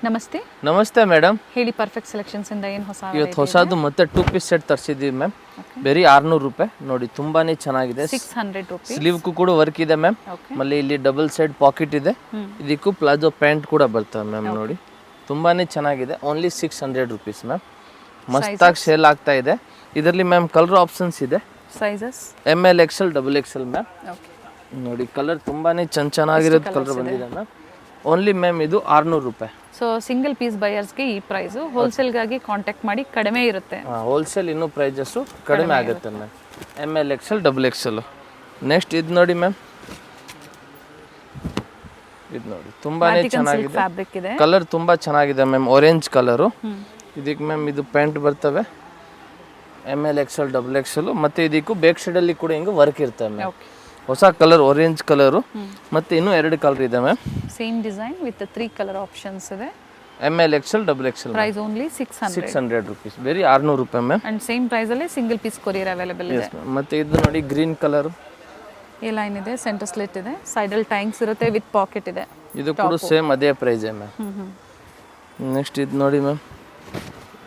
ನಮಸ್ತೆ. ನಮಸ್ತೆ ಮೇಡಮ್. ಹೇಳಿ, ಪರ್ಫೆಕ್ಟ್ ಸೆಲೆಕ್ಷನ್ಸ್ ಇಂದ ಏನು ಹೊಸ ಇವತ್ತು ಹೊಸದು ಮತ್ತೆ 2 ಪೀಸ್ ಸೆಟ್ ತರಿಸಿದ್ದೀವಿ ಮ್ಯಾಮ್. ಬರೀ 600 ರೂಪಾಯಿ. ನೋಡಿ ತುಂಬಾನೇ ಚೆನ್ನಾಗಿದೆ. 600 ರೂಪೀಸ್. ಸ್ಲೀವ್ಗೂ ಕೂಡ ವರ್ಕ್ ಇದೆ ಮ್ಯಾಮ್. ಮళ్ళీ ಇಲ್ಲಿ ಡಬಲ್ ಸೈಡ್ ಪಾಕೆಟ್ ಇದೆ. ಇದಕ್ಕೂ ಪ್ಲಾಜೋ ಪ್ಯಾಂಟ್ ಕೂಡ ಬರ್ತದೆ ಮ್ಯಾಮ್. ನೋಡಿ ತುಂಬಾನೇ ಚೆನ್ನಾಗಿದೆ. Only 600 rupees ma'am. ಮಸ್ತಾಗಿ ಸೇಲ್ ಆಗ್ತಾ ಇದೆ. ಇದರಲ್ಲಿ ಮ್ಯಾಮ್ ಕಲರ್ ಆಪ್ಷನ್ಸ್ ಇದೆ. Sizes ML XL XXL ma'am. ನೋಡಿ ಕಲರ್ ತುಂಬಾನೇ ಚೆನ್ನಾಗಿರೋದು ಕಲರ್ ಬಂದಿದೆ ಮ್ಯಾಮ್. ಓನ್ಲಿ ಮ್ಯಾಮ್ ಇದು 600 ರೂಪಾಯಿ. ಸೊ ಸಿಂಗಲ್ ಪೀಸ್ ಬಯರ್ಸ್ಗೆ ಈ ಪ್ರೈಸು. ಹೋಲ್ಸೇಲ್ಗಾಗಿ ಕಾಂಟ್ಯಾಕ್ಟ್ ಮಾಡಿ, ಕಡಿಮೆ ಇರುತ್ತೆ. ಹೋಲ್ಸೇಲ್ ಇನ್ನೂ ಪ್ರೈಸಸ್ಸು ಕಡಿಮೆ ಆಗುತ್ತೆ ma'am. ML XL XXL. Next ಇದು ನೋಡಿ ಮ್ಯಾಮ್. ಇದು ನೋಡಿ ತುಂಬಾನೇ ಚೆನ್ನಾಗಿದೆ. ಫ್ಯಾಬ್ರಿಕ್ ಇದೆ. ಕಲರ್ ತುಂಬಾ ಚೆನ್ನಾಗಿದೆ ಮ್ಯಾಮ್. Orange colour. ಇದಕ್ಕೆ ಮ್ಯಾಮ್ ಇದು ಪ್ಯಾಂಟ್ ಬರ್ತವೆ. ML XL XXL. ಮತ್ತೆ ಇದಕ್ಕೂ ಬ್ಯಾಕ್ ಸೈಡಲ್ಲಿ ಕೂಡ ಹಿಂಗೆ ವರ್ಕ್ ಇರ್ತವೆ ಮ್ಯಾಮ್. ಹೊಸ ಕಲರ್ ಆರೆಂಜ್ ಕಲರು. ಮತ್ತೆ ಇನ್ನೂ 2 ಕಲರ್ ಇದೆ ma'am. Same design with 3 colour options ಇದೆ. ML XL XXL. Price only 600 rupees. ಬರೀ 600 ರೂಪಾಯಿ ಮ್ಯಾಮ್. ಅಂಡ್ ಸೇಮ್ ಪ್ರೈಸ್ ಅಲ್ಲಿ ಸಿಂಗಲ್ ಪೀಸ್ ಕೊರಿಯರ್ ಅವೈಲೇಬಲ್ ಇದೆ. ಮತ್ತೆ ಇದು ನೋಡಿ ಗ್ರೀನ್ ಕಲರ್. ಈ ಲೈನ್ ಇದೆ, ಸೆಂಟರ್ ಸ್ಲಿಟ್ ಇದೆ, ಸೈಡ್ ಅಲ್ಲಿ ಟ್ಯಾಂಕ್ಸ್ ಇರುತ್ತೆ ವಿತ್ ಪಾಕೆಟ್ ಇದೆ. ಇದು ಕೂಡ ಸೇಮ್ ಅದೇ ಪ್ರೈಸ್ ಮ್ಯಾಮ್. ನೆಕ್ಸ್ಟ್ ಇದು ನೋಡಿ ಮ್ಯಾಮ್.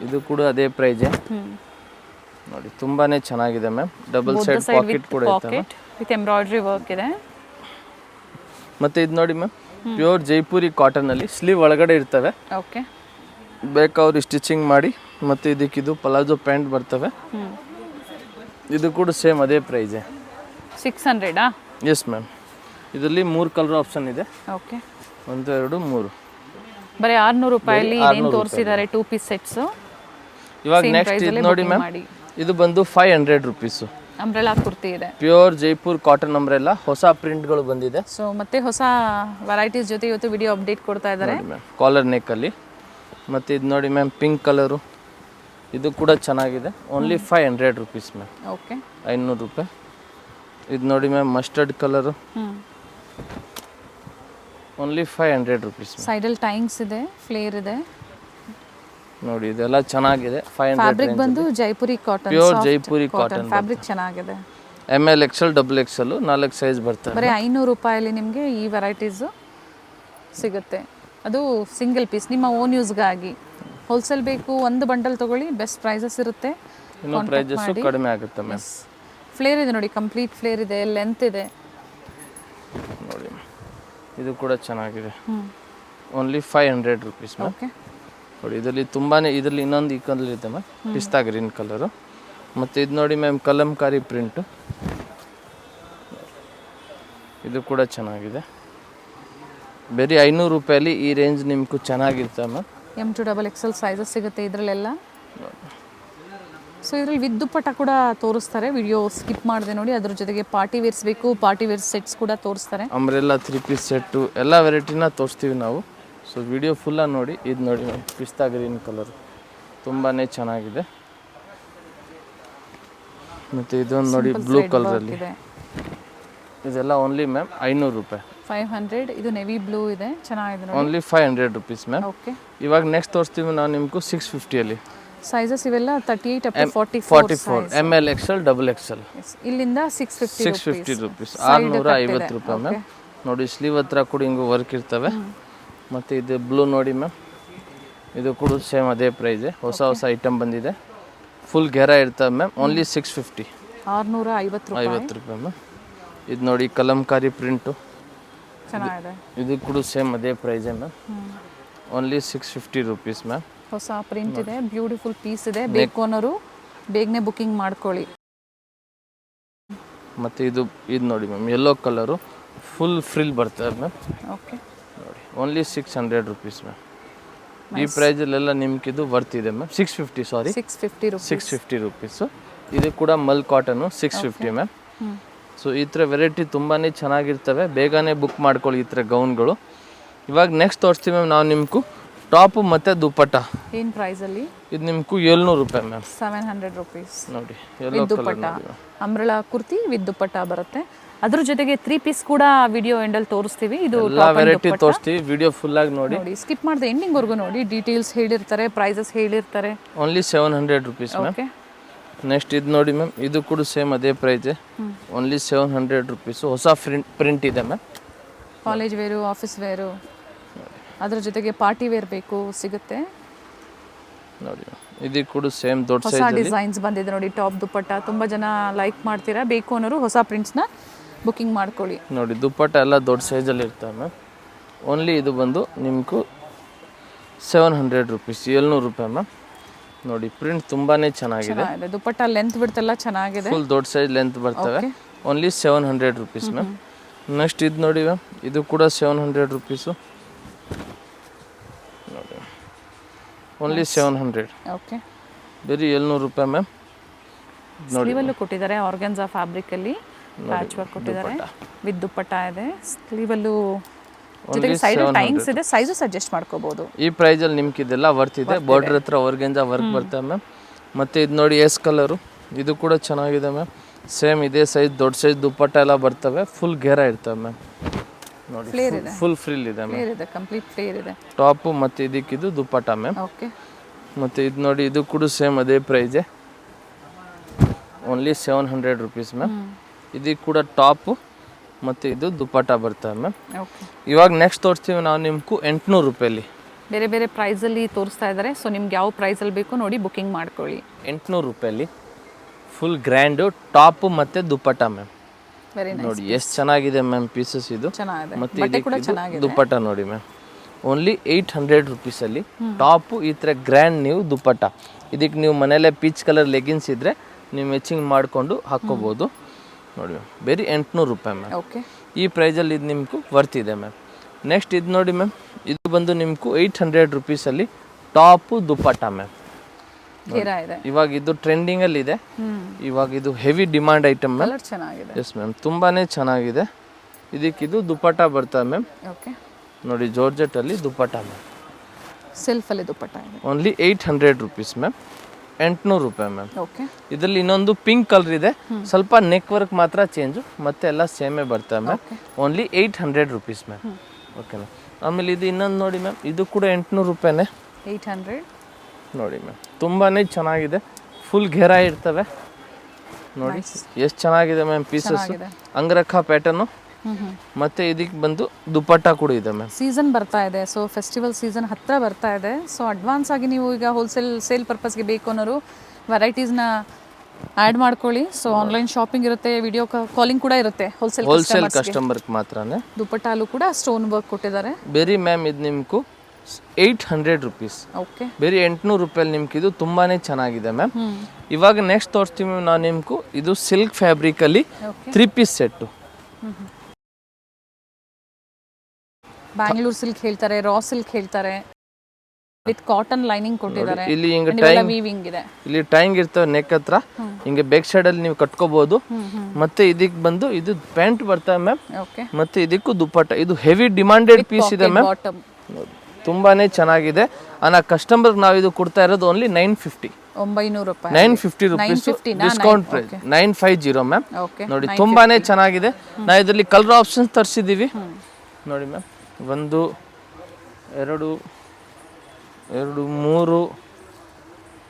ಇದು ಕೂಡ ಅದೇ ಪ್ರೈಸ್. ನೋಡಿ ತುಂಬಾನೇ ಚೆನ್ನಾಗಿದೆ ಮ್ಯಾಮ್. ಡಬಲ್ ಸೈಡ್ ಪಾಕೆಟ್ ಕೂಡ ಇದೆ ವಿತ್ ಎಂಬ್ರಾಯ್ಡರಿ ವರ್ಕ್ ಇದೆ. ಮತ್ತೆ ಇದು ನೋಡಿ ಮ್ಯಾಮ್, ಪ್ಯೂರ್ ಜೈಪುರಿ ಕಾಟನ್ ಅಲ್ಲಿ ಸ್ಲೀವ್ ಒಳಗಡೆ ಇರ್ತವೆ. ಓಕೆ, ಬೇಕಾದ್ರೆ ಸ್ಟಿಚಿಂಗ್ ಮಾಡಿ. ಮತ್ತೆ ಇದಕ್ಕಿದು ಪಲಾಜೋ ಪ್ಯಾಂಟ್ ಬರ್ತವೆ. ಇದು ಕೂಡ ಸೇಮ್ ಅದೇ ಪ್ರೈಸ್. 600 yes ma'am. ಇದರಲ್ಲಿ 3 ಕಲರ್ ಆಪ್ಷನ್ ಇದೆ. ಓಕೆ, 1 2 3. ಬರೀ 600 ರೂಪಾಯಲ್ಲಿ ಏನು ತೋರಿಸಿದ್ದಾರೆ 2 ಪೀಸ್ ಸೆಟ್ಸ್. ಇವಾಗ ನೆಕ್ಸ್ಟ್ ಇದು ನೋಡಿ ಮ್ಯಾಮ್. ಇದು ಬಂದು 500 ರೂಪೀಸ್. ಅಂಬ್ರೆಲಾ ಕುರ್ತಿ ಇದೆ. Pure Jaipur cotton umbrella. ಹೊಸ ಪ್ರಿಂಟ್ಗಳು ಬಂದಿದೆ. ಸೊ ಮತ್ತೆ ಹೊಸ ವೆರೈಟೀಸ್ ಜೊತೆ ಇವತ್ತು ವಿಡಿಯೋ ಅಪ್ಡೇಟ್ ಕೊಡ್ತಾ ಇದ್ದಾರೆ. ಕಾಲರ್ ನೆಕ್ ಅಲ್ಲಿ. ಮತ್ತೆ ಇದು ನೋಡಿ ಮ್ಯಾಮ್, ಪಿಂಕ್ ಕಲರು. ಇದು ಕೂಡ ಚೆನ್ನಾಗಿದೆ. Only 500 rupees ma'am. ಓಕೆ, 500 ರೂಪಾಯಿ. ಇದು ನೋಡಿ ma'am, mustard colour. Only 500 rupees. ಸೈಡಲ್ಲಿ ಟೈಂಗ್ಸ್ ಇದೆ, ಫ್ಲೇರ್ ಇದೆ. ನೋಡಿ ಇದೆಲ್ಲ ಚೆನ್ನಾಗಿದೆ. 500. ಫ್ಯಾಬ್ರಿಕ್ ಬಂದು Jaipuri cotton. Pure Jaipuri cotton. Fabric ಚೆನ್ನಾಗಿದೆ. ML XL XXL 4 ಸೈಜ್ ಬರ್ತದೆ. ಬರೀ 500 ರೂಪಾಯಲ್ಲಿ ನಿಮಗೆ ಈ ವೆರೈಟೀಸ್ ಸಿಗುತ್ತೆ. ಅದು ಸಿಂಗಲ್ ಪೀಸ್ ನಿಮ್ಮ ಓನ್ ಯೂಸ್ಗಾಗಿ. ಹೋಲ್ಸೇಲ್ ಬೇಕು, ಒಂದು ಬಂಡಲ್ ತಗೊಳ್ಳಿ, ಬೆಸ್ಟ್ ಪ್ರೈಸಸ್ ಇರುತ್ತೆ. ಇನ್ನೂ ಪ್ರೈಸಸ್ ಕಡಿಮೆ ಆಗುತ್ತೆ ಮ್ಯಾಮ್. ಫ್ಲೇರ್ ಇದೆ ನೋಡಿ, ಕಂಪ್ಲೀಟ್ ಫ್ಲೇರ್ ಇದೆ, ಲೆಂತ್ ಇದೆ. ನೋಡಿ ಇದು ಕೂಡ ಚೆನ್ನಾಗಿದೆ. Only 500 rupees ma'am. ಓಕೆ, ನೋಡಿ ಇದರಲ್ಲಿ ಇನ್ನೊಂದು ಈ ಕಲರ್ ಇದೆ ಮ್ಯಾಮ್, ಪಿಸ್ತಾ ಗ್ರೀನ್ ಕಲರು. ಮತ್ತು ಇದು ನೋಡಿ ಮ್ಯಾಮ್, ಕಲಂಕಾರಿ ಪ್ರಿಂಟು. ಇದು ಕೂಡ ಚೆನ್ನಾಗಿದೆ. ಬರೀ 500 ರೂಪಾಯಲ್ಲಿ ಈ ರೇಂಜ್ ನಿಮ್ಗೂ ಚೆನ್ನಾಗಿರುತ್ತೆ ಮ್ಯಾಮ್. M2 XXL ಸೈಜಸ್ ಸಿಗುತ್ತೆ ಇದರಲ್ಲೆಲ್ಲ. ಸೊ ಇದರಲ್ಲಿ ವಿದ್ ದುಪ್ಪಟ್ಟ ಕೂಡ ತೋರಿಸ್ತಾರೆ. ವಿಡಿಯೋ ಸ್ಕಿಪ್ ಮಾಡಿದೆ ನೋಡಿ. ಅದ್ರ ಜೊತೆಗೆ ಪಾರ್ಟಿ ವೇರ್ಸ್ ಬೇಕು, ಪಾರ್ಟಿ ವೇರ್ಸ್ ಸೆಟ್ಸ್ ಕೂಡ ತೋರಿಸ್ತಾರೆ. ಅಂಬ್ರೆಲ್ಲ 3 ಪೀಸ್ ಸೆಟ್ಟು ಎಲ್ಲ ವೆರೈಟಿನ ತೋರಿಸ್ತೀವಿ ನಾವು. ಸೊ ವಿಡಿಯೋ ಫುಲ್ಲಾಗಿ ನೋಡಿ. ಇದು ನೋಡಿ ಮ್ಯಾಮ್, ಪಿಸ್ತಾ ಗ್ರೀನ್ ಕಲರ್ ತುಂಬಾ ಚೆನ್ನಾಗಿದೆ. ಮತ್ತು ಇದೊಂದು ನೋಡಿ ಬ್ಲೂ ಕಲರಲ್ಲಿ. ಇದೆಲ್ಲ ಓನ್ಲಿ ಮ್ಯಾಮ್ 500 ರೂಪಾಯಿ. 500. ಇದು ನೆವಿ ಬ್ಲೂ ಇದೆ, ಚೆನ್ನಾಗಿದೆ ನೋಡಿ. Only 500 rupees ma'am. ಓಕೆ, ಇವಾಗ ನೆಕ್ಸ್ಟ್ ತೋರಿಸ್ತೀವಿ ನಾವು ನಿಮಗೂ 650ಅಲ್ಲಿ. ಸೈಜಸ್ ಇವೆಲ್ಲ 38 up to 44. ML XL XXL. ಇಲ್ಲಿಂದ 650 ರೂಪೀಸ್. 650 ರೂಪಾಯಿ ಮ್ಯಾಮ್. ನೋಡಿ ಸ್ಲೀವ್ ಹತ್ರ ಕೂಡ ಹಿಂಗೆ ವರ್ಕ್ ಇರ್ತವೆ. ಮತ್ತು ಇದು ಬ್ಲೂ ನೋಡಿ ಮ್ಯಾಮ್, ಇದು ಕೂಡ ಸೇಮ್ ಅದೇ ಪ್ರೈಸ್. ಹೊಸ ಐಟಮ್ ಬಂದಿದೆ. ಫುಲ್ ಗೆರ ಇರ್ತವೆ ಮ್ಯಾಮ್. ಓನ್ಲಿ 650. 650 ರೂಪಾಯಿ ಮ್ಯಾಮ್. ಇದು ನೋಡಿ ಕಲಂಕಾರಿ ಪ್ರಿಂಟು, ಚೆನ್ನಾಗಿದೆ. ಇದು ಕೂಡ ಸೇಮ್ ಅದೇ ಪ್ರೈಸೇ ಮ್ಯಾಮ್. Only 650 rupees ma'am. ಹೊಸ ಪ್ರಿಂಟ್ ಇದೆ, ಬ್ಯೂಟಿಫುಲ್ ಪೀಸ್ ಇದೆ. ಬೇಕು ಅನ್ನೋರು ಬೇಗನೆ ಬುಕ್ಕಿಂಗ್ ಮಾಡ್ಕೊಳ್ಳಿ. ಮತ್ತು ಇದು ನೋಡಿ ma'am, yellow colour full frill ಬರ್ತದೆ ಮ್ಯಾಮ್. ಓಕೆ, ನೋಡಿ ಓನ್ಲಿ 600 ರೂಪೀಸ್ ಮ್ಯಾಮ್. ಈ ಪ್ರೈಸಲ್ಲೆಲ್ಲ ನಿಮ್ಗಿದು ಬರ್ತಿದೆ ಮ್ಯಾಮ್. 650 ರೂಪೀಸು. ಇದು ಕೂಡ ಮಲ್ ಕಾಟನು 650 ಮ್ಯಾಮ್. ಸೊ ಈ ಥರ ವೆರೈಟಿ ತುಂಬಾ ಚೆನ್ನಾಗಿರ್ತವೆ. ಬೇಗನೆ ಬುಕ್ ಮಾಡ್ಕೊಳ್ಳಿ ಈ ಥರ ಗೌನ್ಗಳು. ಇವಾಗ ನೆಕ್ಸ್ಟ್ ತೋರಿಸ್ತೀವಿ ಮ್ಯಾಮ್ ನಾವು ನಿಮ್ಗೂ ಟಾಪು ಮತ್ತು ದುಪ್ಪಟ್ಟ. ಏನು ಪ್ರೈಸಲ್ಲಿ? ಇದು ನಿಮ್ಗೂ 700 ರೂಪಾಯಿ ಮ್ಯಾಮ್. 700 ರೂಪೀಸ್. ನೋಡಿ ದುಪ್ಪಟ್ಟ, ಅಂಬ್ರೆಲಾ ಕುರ್ತಿ ವಿತ್ ದುಪ್ಪಟ್ಟ ಬರುತ್ತೆ. ಅದ್ರ ಜೊತೆಗೆ 3 ಪೀಸ್ ಕೂಡ ವಿಡಿಯೋ ಎಂಡಲ್ಲಿ ತೋರಿಸ್ತೀವಿ. ಇದು ವೆರೈಟಿ ತೋರಿಸ್ತೀವಿ. ವಿಡಿಯೋ ಫುಲ್ ಆಗಿ ನೋಡಿ. ಸ್ಕಿಪ್ ಮಾಡದೆ ಎಂಡಿಂಗ್ ವರ್ಗು ನೋಡಿ. ಡೀಟೇಲ್ಸ್ ಹೇಳಿರ್ತಾರೆ, ಪ್ರೈಸಸ್ ಹೇಳಿರ್ತಾರೆ. Only 700 rupees ma'am. ನೆಕ್ಸ್ಟ್ ಇದು ನೋಡಿ ಮ್ಯಾಮ್, ಇದು ಕೂಡ ಸೇಮ್ ಅದೇ ಪ್ರೈಸ್. Only 700 rupees. ಹೊಸ ಪ್ರಿಂಟ್ ಇದೆ ma'am. College wear, office wear. ಅದ್ರ ಜೊತೆಗೆ ಪಾರ್ಟಿ ವೇರ್ ಬೇಕು ಸಿಗುತ್ತೆ. ನೋಡಿ ಇದಕ್ಕೆ ಕೂಡ ಸೇಮ್ ದೊಡ್ಡ ಹೊಸ ಸೈಜ್ ಡಿಸೈನ್ಸ್ ಬಂದಿದೆ ನೋಡಿ, ಟಾಪ್ ದುಪ್ಪಟ್ಟ ತುಂಬ ಜನ ಲೈಕ್ ಮಾಡ್ತೀರಾ. ಬೇಕು ಅನ್ನೋರು ಹೊಸ ಪ್ರಿಂಟ್ಸ್ನ ಬುಕ್ಕಿಂಗ್ ಮಾಡ್ಕೊಳ್ಳಿ. ನೋಡಿ ದುಪ್ಪಟ್ಟ ಎಲ್ಲ ದೊಡ್ಡ ಸೈಜಲ್ಲಿ ಇರ್ತವೆ ಮ್ಯಾಮ್. ಓನ್ಲಿ ಇದು ಬಂದು ನಿಮ್ಗೂ 700 ರುಪೀಸ್, 700 ರೂಪಾಯಿ ಮ್ಯಾಮ್. ನೋಡಿ ಪ್ರಿಂಟ್ ತುಂಬಾ ಚೆನ್ನಾಗಿದೆ. ದುಪ್ಪಟ್ಟ ಲೆಂತ್ ಬಿಡ್ತೆಲ್ಲ ಚೆನ್ನಾಗಿದೆ, ಫುಲ್ ದೊಡ್ಡ ಸೈಜ್ ಲೆಂತ್ ಬರ್ತವೆ. Only 700 rupees ma'am. ನೆಕ್ಸ್ಟ್ ಇದು ನೋಡಿ ಮ್ಯಾಮ್, ಇದು ಕೂಡ 700 ರುಪೀಸು. ನೋಡಿ ಓನ್ಲಿ 700. ಓಕೆ, ಬರೀ 700 ರೂಪಾಯಿ ಮ್ಯಾಮ್. ಸ್ಲೀವಲ್ಲೂ ಕೊಟ್ಟಿದ್ದಾರೆ, ಆರ್ಗನ್ಸಾ ಫ್ಯಾಬ್ರಿಕಲ್ಲಿ ಪ್ಯಾಚ್ ವರ್ಕ್ ಕೊಟ್ಟಿದ್ದಾರೆ. ವಿತ್ ದುಪ್ಪಟ್ಟ ಇದೆ, ಸ್ಲೀವಲ್ಲೂ ಜೊತೆಗೆ ಸೈಡ್ ಟೈಮ್ಸ್ ಇದೆ, ಸೈಜಸ್ ಅಡ್ಜಸ್ಟ್ ಮಾಡ್ಕೋಬಹುದು. ಈ ಪ್ರೈಸಲ್ಲಿ ನಿಮ್ಗೆ ಇದೆಲ್ಲ ವರ್ತ್ ಇದೆ. ಬಾರ್ಡರ್ ಹತ್ರ ಆರ್ಗನ್ಸಾ ವರ್ಕ್ ಬರ್ತವೆ ಮ್ಯಾಮ್. ಮತ್ತು ಇದು ನೋಡಿ ಎಸ್ ಕಲರು, ಇದು ಕೂಡ ಚೆನ್ನಾಗಿದೆ ಮ್ಯಾಮ್. ಸೇಮ್ ಇದೇ ಸೈಜ್ ದೊಡ್ಡ ಸೈಜ್ ದುಪ್ಪಟ್ಟ ಎಲ್ಲ ಬರ್ತವೆ. ಫುಲ್ ಘೇರ ಇರ್ತವೆ ಮ್ಯಾಮ್. ನೋಡಿ ಫ್ಲೇರ್ ಇದೆ, ಫುಲ್ ಫ್ರಿಲ್ ಇದೆ ಮ್ಯಾಮ್. ಫ್ಲೇರ್ ಇದೆ, ಕಂಪ್ಲೀಟ್ ಫ್ಲೇರ್ ಇದೆ. ಟಾಪು ಮತ್ತು ಇದಕ್ಕಿದು ದುಪ್ಪಟ್ಟ ಮ್ಯಾಮ್. ಓಕೆ, ಮತ್ತು ಇದು ನೋಡಿ ಇದು ಕೂಡ ಸೇಮ್ ಅದೇ ಪ್ರೈಸೇ, ಓನ್ಲಿ 700 ರುಪೀಸ್ ಮ್ಯಾಮ್. ಇದಕ್ಕೆ ಕೂಡ ಟಾಪು ಮತ್ತು ಇದು ದುಪ್ಪಟ್ಟ ಬರ್ತವೆ ಮ್ಯಾಮ್. ಓಕೆ, ಇವಾಗ ನೆಕ್ಸ್ಟ್ ತೋರಿಸ್ತೀವಿ ನಾವು ನಿಮ್ಗೂ 800 ರೂಪಾಯಲ್ಲಿ. ಬೇರೆ ಬೇರೆ ಪ್ರೈಸಲ್ಲಿ ತೋರಿಸ್ತಾ ಇದ್ದಾರೆ. ಸೊ ನಿಮ್ಗೆ ಯಾವ ಪ್ರೈಸಲ್ಲಿ ಬೇಕು ನೋಡಿ ಬುಕ್ಕಿಂಗ್ ಮಾಡ್ಕೊಳ್ಳಿ. 800 ರೂಪಾಯಲ್ಲಿ ಫುಲ್ ಗ್ರ್ಯಾಂಡು ಟಾಪು ಮತ್ತು ದುಪ್ಪಟ್ಟ ಮ್ಯಾಮ್. ವೆರಿ ನೈಸ್, ನೋಡಿ ಎಷ್ಟು ಚೆನ್ನಾಗಿದೆ ಮ್ಯಾಮ್ ಪೀಸಸ್ ಇದು. ಚೆನ್ನಾಗಿದೆ, ಮತ್ತು ಬಟ್ಟೆ ಕೂಡ ಚೆನ್ನಾಗಿದೆ. ದುಪ್ಪಟ್ಟ ನೋಡಿ ಮ್ಯಾಮ್, ಓನ್ಲಿ 800 ರುಪೀಸಲ್ಲಿ ಟಾಪು ಈ ಥರ ಗ್ರ್ಯಾಂಡ್ ನೀವು ದುಪ್ಪಟ್ಟ. ಇದಕ್ಕೆ ನೀವು ಮನೆಯಲ್ಲೇ ಪೀಚ್ ಕಲರ್ ಲೆಗಿನ್ಸ್ ಇದ್ದರೆ ನೀವು ಮ್ಯಾಚಿಂಗ್ ಮಾಡಿಕೊಂಡು ಹಾಕ್ಕೋಬೋದು. ನೋಡಿ ಮ್ಯಾಮ್, ಬರೀ 800 ರೂಪಾಯಿ ಮ್ಯಾಮ್. ಓಕೆ, ಈ ಪ್ರೈಸಲ್ಲಿ ಇದು ನಿಮ್ಗೂ ವರ್ತ್ ಇದೆ ಮ್ಯಾಮ್. ನೆಕ್ಸ್ಟ್ ಇದು ನೋಡಿ ಮ್ಯಾಮ್, ಇದು ಬಂದು ನಿಮ್ಗೂ 800 ರುಪೀಸಲ್ಲಿ ಟಾಪು ದುಪ್ಪಟ್ಟ ಮ್ಯಾಮ್. ಘೇರ ಇದೆ, ಇವಾಗ ಇದು ಟ್ರೆಂಡಿಂಗಲ್ಲಿ ಇದೆ. ಇವಾಗ ಇದು heavy demand item ma'am. Colour ಚೆನ್ನಾಗಿದೆ. ಎಸ್ ಮ್ಯಾಮ್, ತುಂಬಾ ಚೆನ್ನಾಗಿದೆ. ಇದಕ್ಕಿದು ದುಪ್ಪಟ್ಟ ಬರ್ತದೆ ಮ್ಯಾಮ್. ಓಕೆ, ನೋಡಿ ಜಾರ್ಜೆಟಲ್ಲಿ ದುಪ್ಪಟ್ಟ ಮ್ಯಾಮ್. ಸೆಲ್ಫಲ್ಲಿ ದುಪ್ಪಟ್ಟ ಇದೆ. Only 800 rupees ma'am. 800 ರೂಪಾಯಿ ಮ್ಯಾಮ್. ಓಕೆ, ಇದರಲ್ಲಿ ಇನ್ನೊಂದು ಪಿಂಕ್ ಕಲರ್ ಇದೆ, ಸ್ವಲ್ಪ ನೆಕ್ ವರ್ಕ್ ಮಾತ್ರ ಚೇಂಜು, ಮತ್ತೆ ಎಲ್ಲ ಸೇಮೇ ಬರ್ತವೆ ಮ್ಯಾಮ್. Only 800 rupees ma'am. ಓಕೆನಾ. ಆಮೇಲೆ ಇದು ಇನ್ನೊಂದು ನೋಡಿ ಮ್ಯಾಮ್, ಇದು ಕೂಡ 800 ರೂಪಾಯಿನೇ. 800 ನೋಡಿ ಮ್ಯಾಮ್, ತುಂಬಾ ಚೆನ್ನಾಗಿದೆ. ಫುಲ್ ಘೇರ ಇರ್ತವೆ ನೋಡಿ, ಎಷ್ಟು ಚೆನ್ನಾಗಿದೆ ಮ್ಯಾಮ್ ಪೀಸಸ್. ಅಂಗರಖ ಪ್ಯಾಟರ್ನು ಮತ್ತೆ ಇದಕ್ಕೆ ಬಂದು ದುಪ್ಪಟ್ಟ ಕೂಡ ಇದೆ ಮ್ಯಾಮ್. ಸೀಸನ್ ಬರ್ತಾ ಇದೆ, ಸೊ ಫೆಸ್ಟಿವಲ್ ಸೀಸನ್ ಹತ್ರ ಬರ್ತಾ ಇದೆ. ಸೊ ಅಡ್ವಾನ್ಸ್ ಆಗಿ ನೀವು ಈಗ ಹೋಲ್ಸೇಲ್ ಸೇಲ್ ಪರ್ಪಸ್ಗೆ ಬೇಕು ಅನ್ನೋರು ವೆರೈಟೀಸ್ನ ಆ್ಯಡ್ ಮಾಡ್ಕೊಳ್ಳಿ. ಸೊ ಆನ್ಲೈನ್ ಶಾಪಿಂಗ್ ಇರುತ್ತೆ, ವಿಡಿಯೋ ಕಾಲಿಂಗ್ ಕೂಡ ಇರುತ್ತೆ. ಹೋಲ್ಸೇಲ್ ಕಸ್ಟಮರ್ಗೆ ಮಾತ್ರನೇ. ದುಪ್ಪಟ್ಟಲ್ಲೂ ಕೂಡ ಸ್ಟೋನ್ ವರ್ಕ್ ಕೊಟ್ಟಿದ್ದಾರೆ. ಬೇರೆ ಮ್ಯಾಮ್ ಇದು ನಿಮ್ಗೂ 800 ರುಪೀಸ್. ಓಕೆ, ಬೇರೆ 800 ರೂಪಾಯಲ್ಲಿ ನಿಮ್ಗೆ ಇದು ತುಂಬಾ ಚೆನ್ನಾಗಿದೆ ಮ್ಯಾಮ್. ಇವಾಗ ನೆಕ್ಸ್ಟ್ ತೋರಿಸ್ತೀವಿ ನಾವು ನಿಮ್ಗೂ, ಇದು ಸಿಲ್ಕ್ ಫ್ಯಾಬ್ರಿಕಲ್ಲಿ 3 ಪೀಸ್ ಸೆಟ್ಟು. ಬ್ಯಾಂಗ್ಳೂರ್ ಸಿಲ್ಕ್ ಹೇಳ್ತಾರೆ, ರಾ ಸಿಲ್ಕ್ ಹೇಳ್ತಾರೆ, ವಿತ್ ಕಾಟನ್ ಲೈನಿಂಗ್ ಕೊಟ್ಟಿದ್ದಾರೆ. ಇಲ್ಲಿ ಹಿಂಗೆ ವೀವಿಂಗ್ ಇದೆ, ಇಲ್ಲಿ ಟೈಂಗ್ ಇರ್ತವೆ ನೆಕ್ ಹತ್ರ, ಹಿಂಗೆ ಬ್ಯಾಕ್ ಸೈಡ್ ಅಲ್ಲಿ ನೀವು ಕಟ್ಕೋಬಹುದು. ಮತ್ತೆ ಇದಕ್ಕೆ ಬಂದು ಇದು ಪ್ಯಾಂಟ್ ಬರ್ತವೆ ಮ್ಯಾಮ್. ಓಕೆ, ಮತ್ತೆ ಇದಕ್ಕೂ ದುಪ್ಪಟ್ಟ. ಇದು ಹೆವಿ ಡಿಮಾಂಡೆಡ್ ಪೀಸ್ ಇದೆ ಮ್ಯಾಮ್. ಬಾಟಮ್ ತುಂಬಾನೇ ಚೆನ್ನಾಗಿದೆ. ಕಸ್ಟಮರ್ ನಾವು ಇದು ಕೊಡ್ತಾ ಇರೋದು ಓನ್ಲಿ 950. 900 ರೂಪಾಯಿ, 950 rupees discount price 950 ma'am. Okay, ನೋಡಿ ತುಂಬಾನೇ ಚೆನ್ನಾಗಿದೆ. ನಾ ಇದರಲ್ಲಿ ಕಲರ್ ಆಪ್ಷನ್ಸ್ ತರಿಸಿದ್ದೀವಿ ನೋಡಿ ಮ್ಯಾಮ್. 1 2 3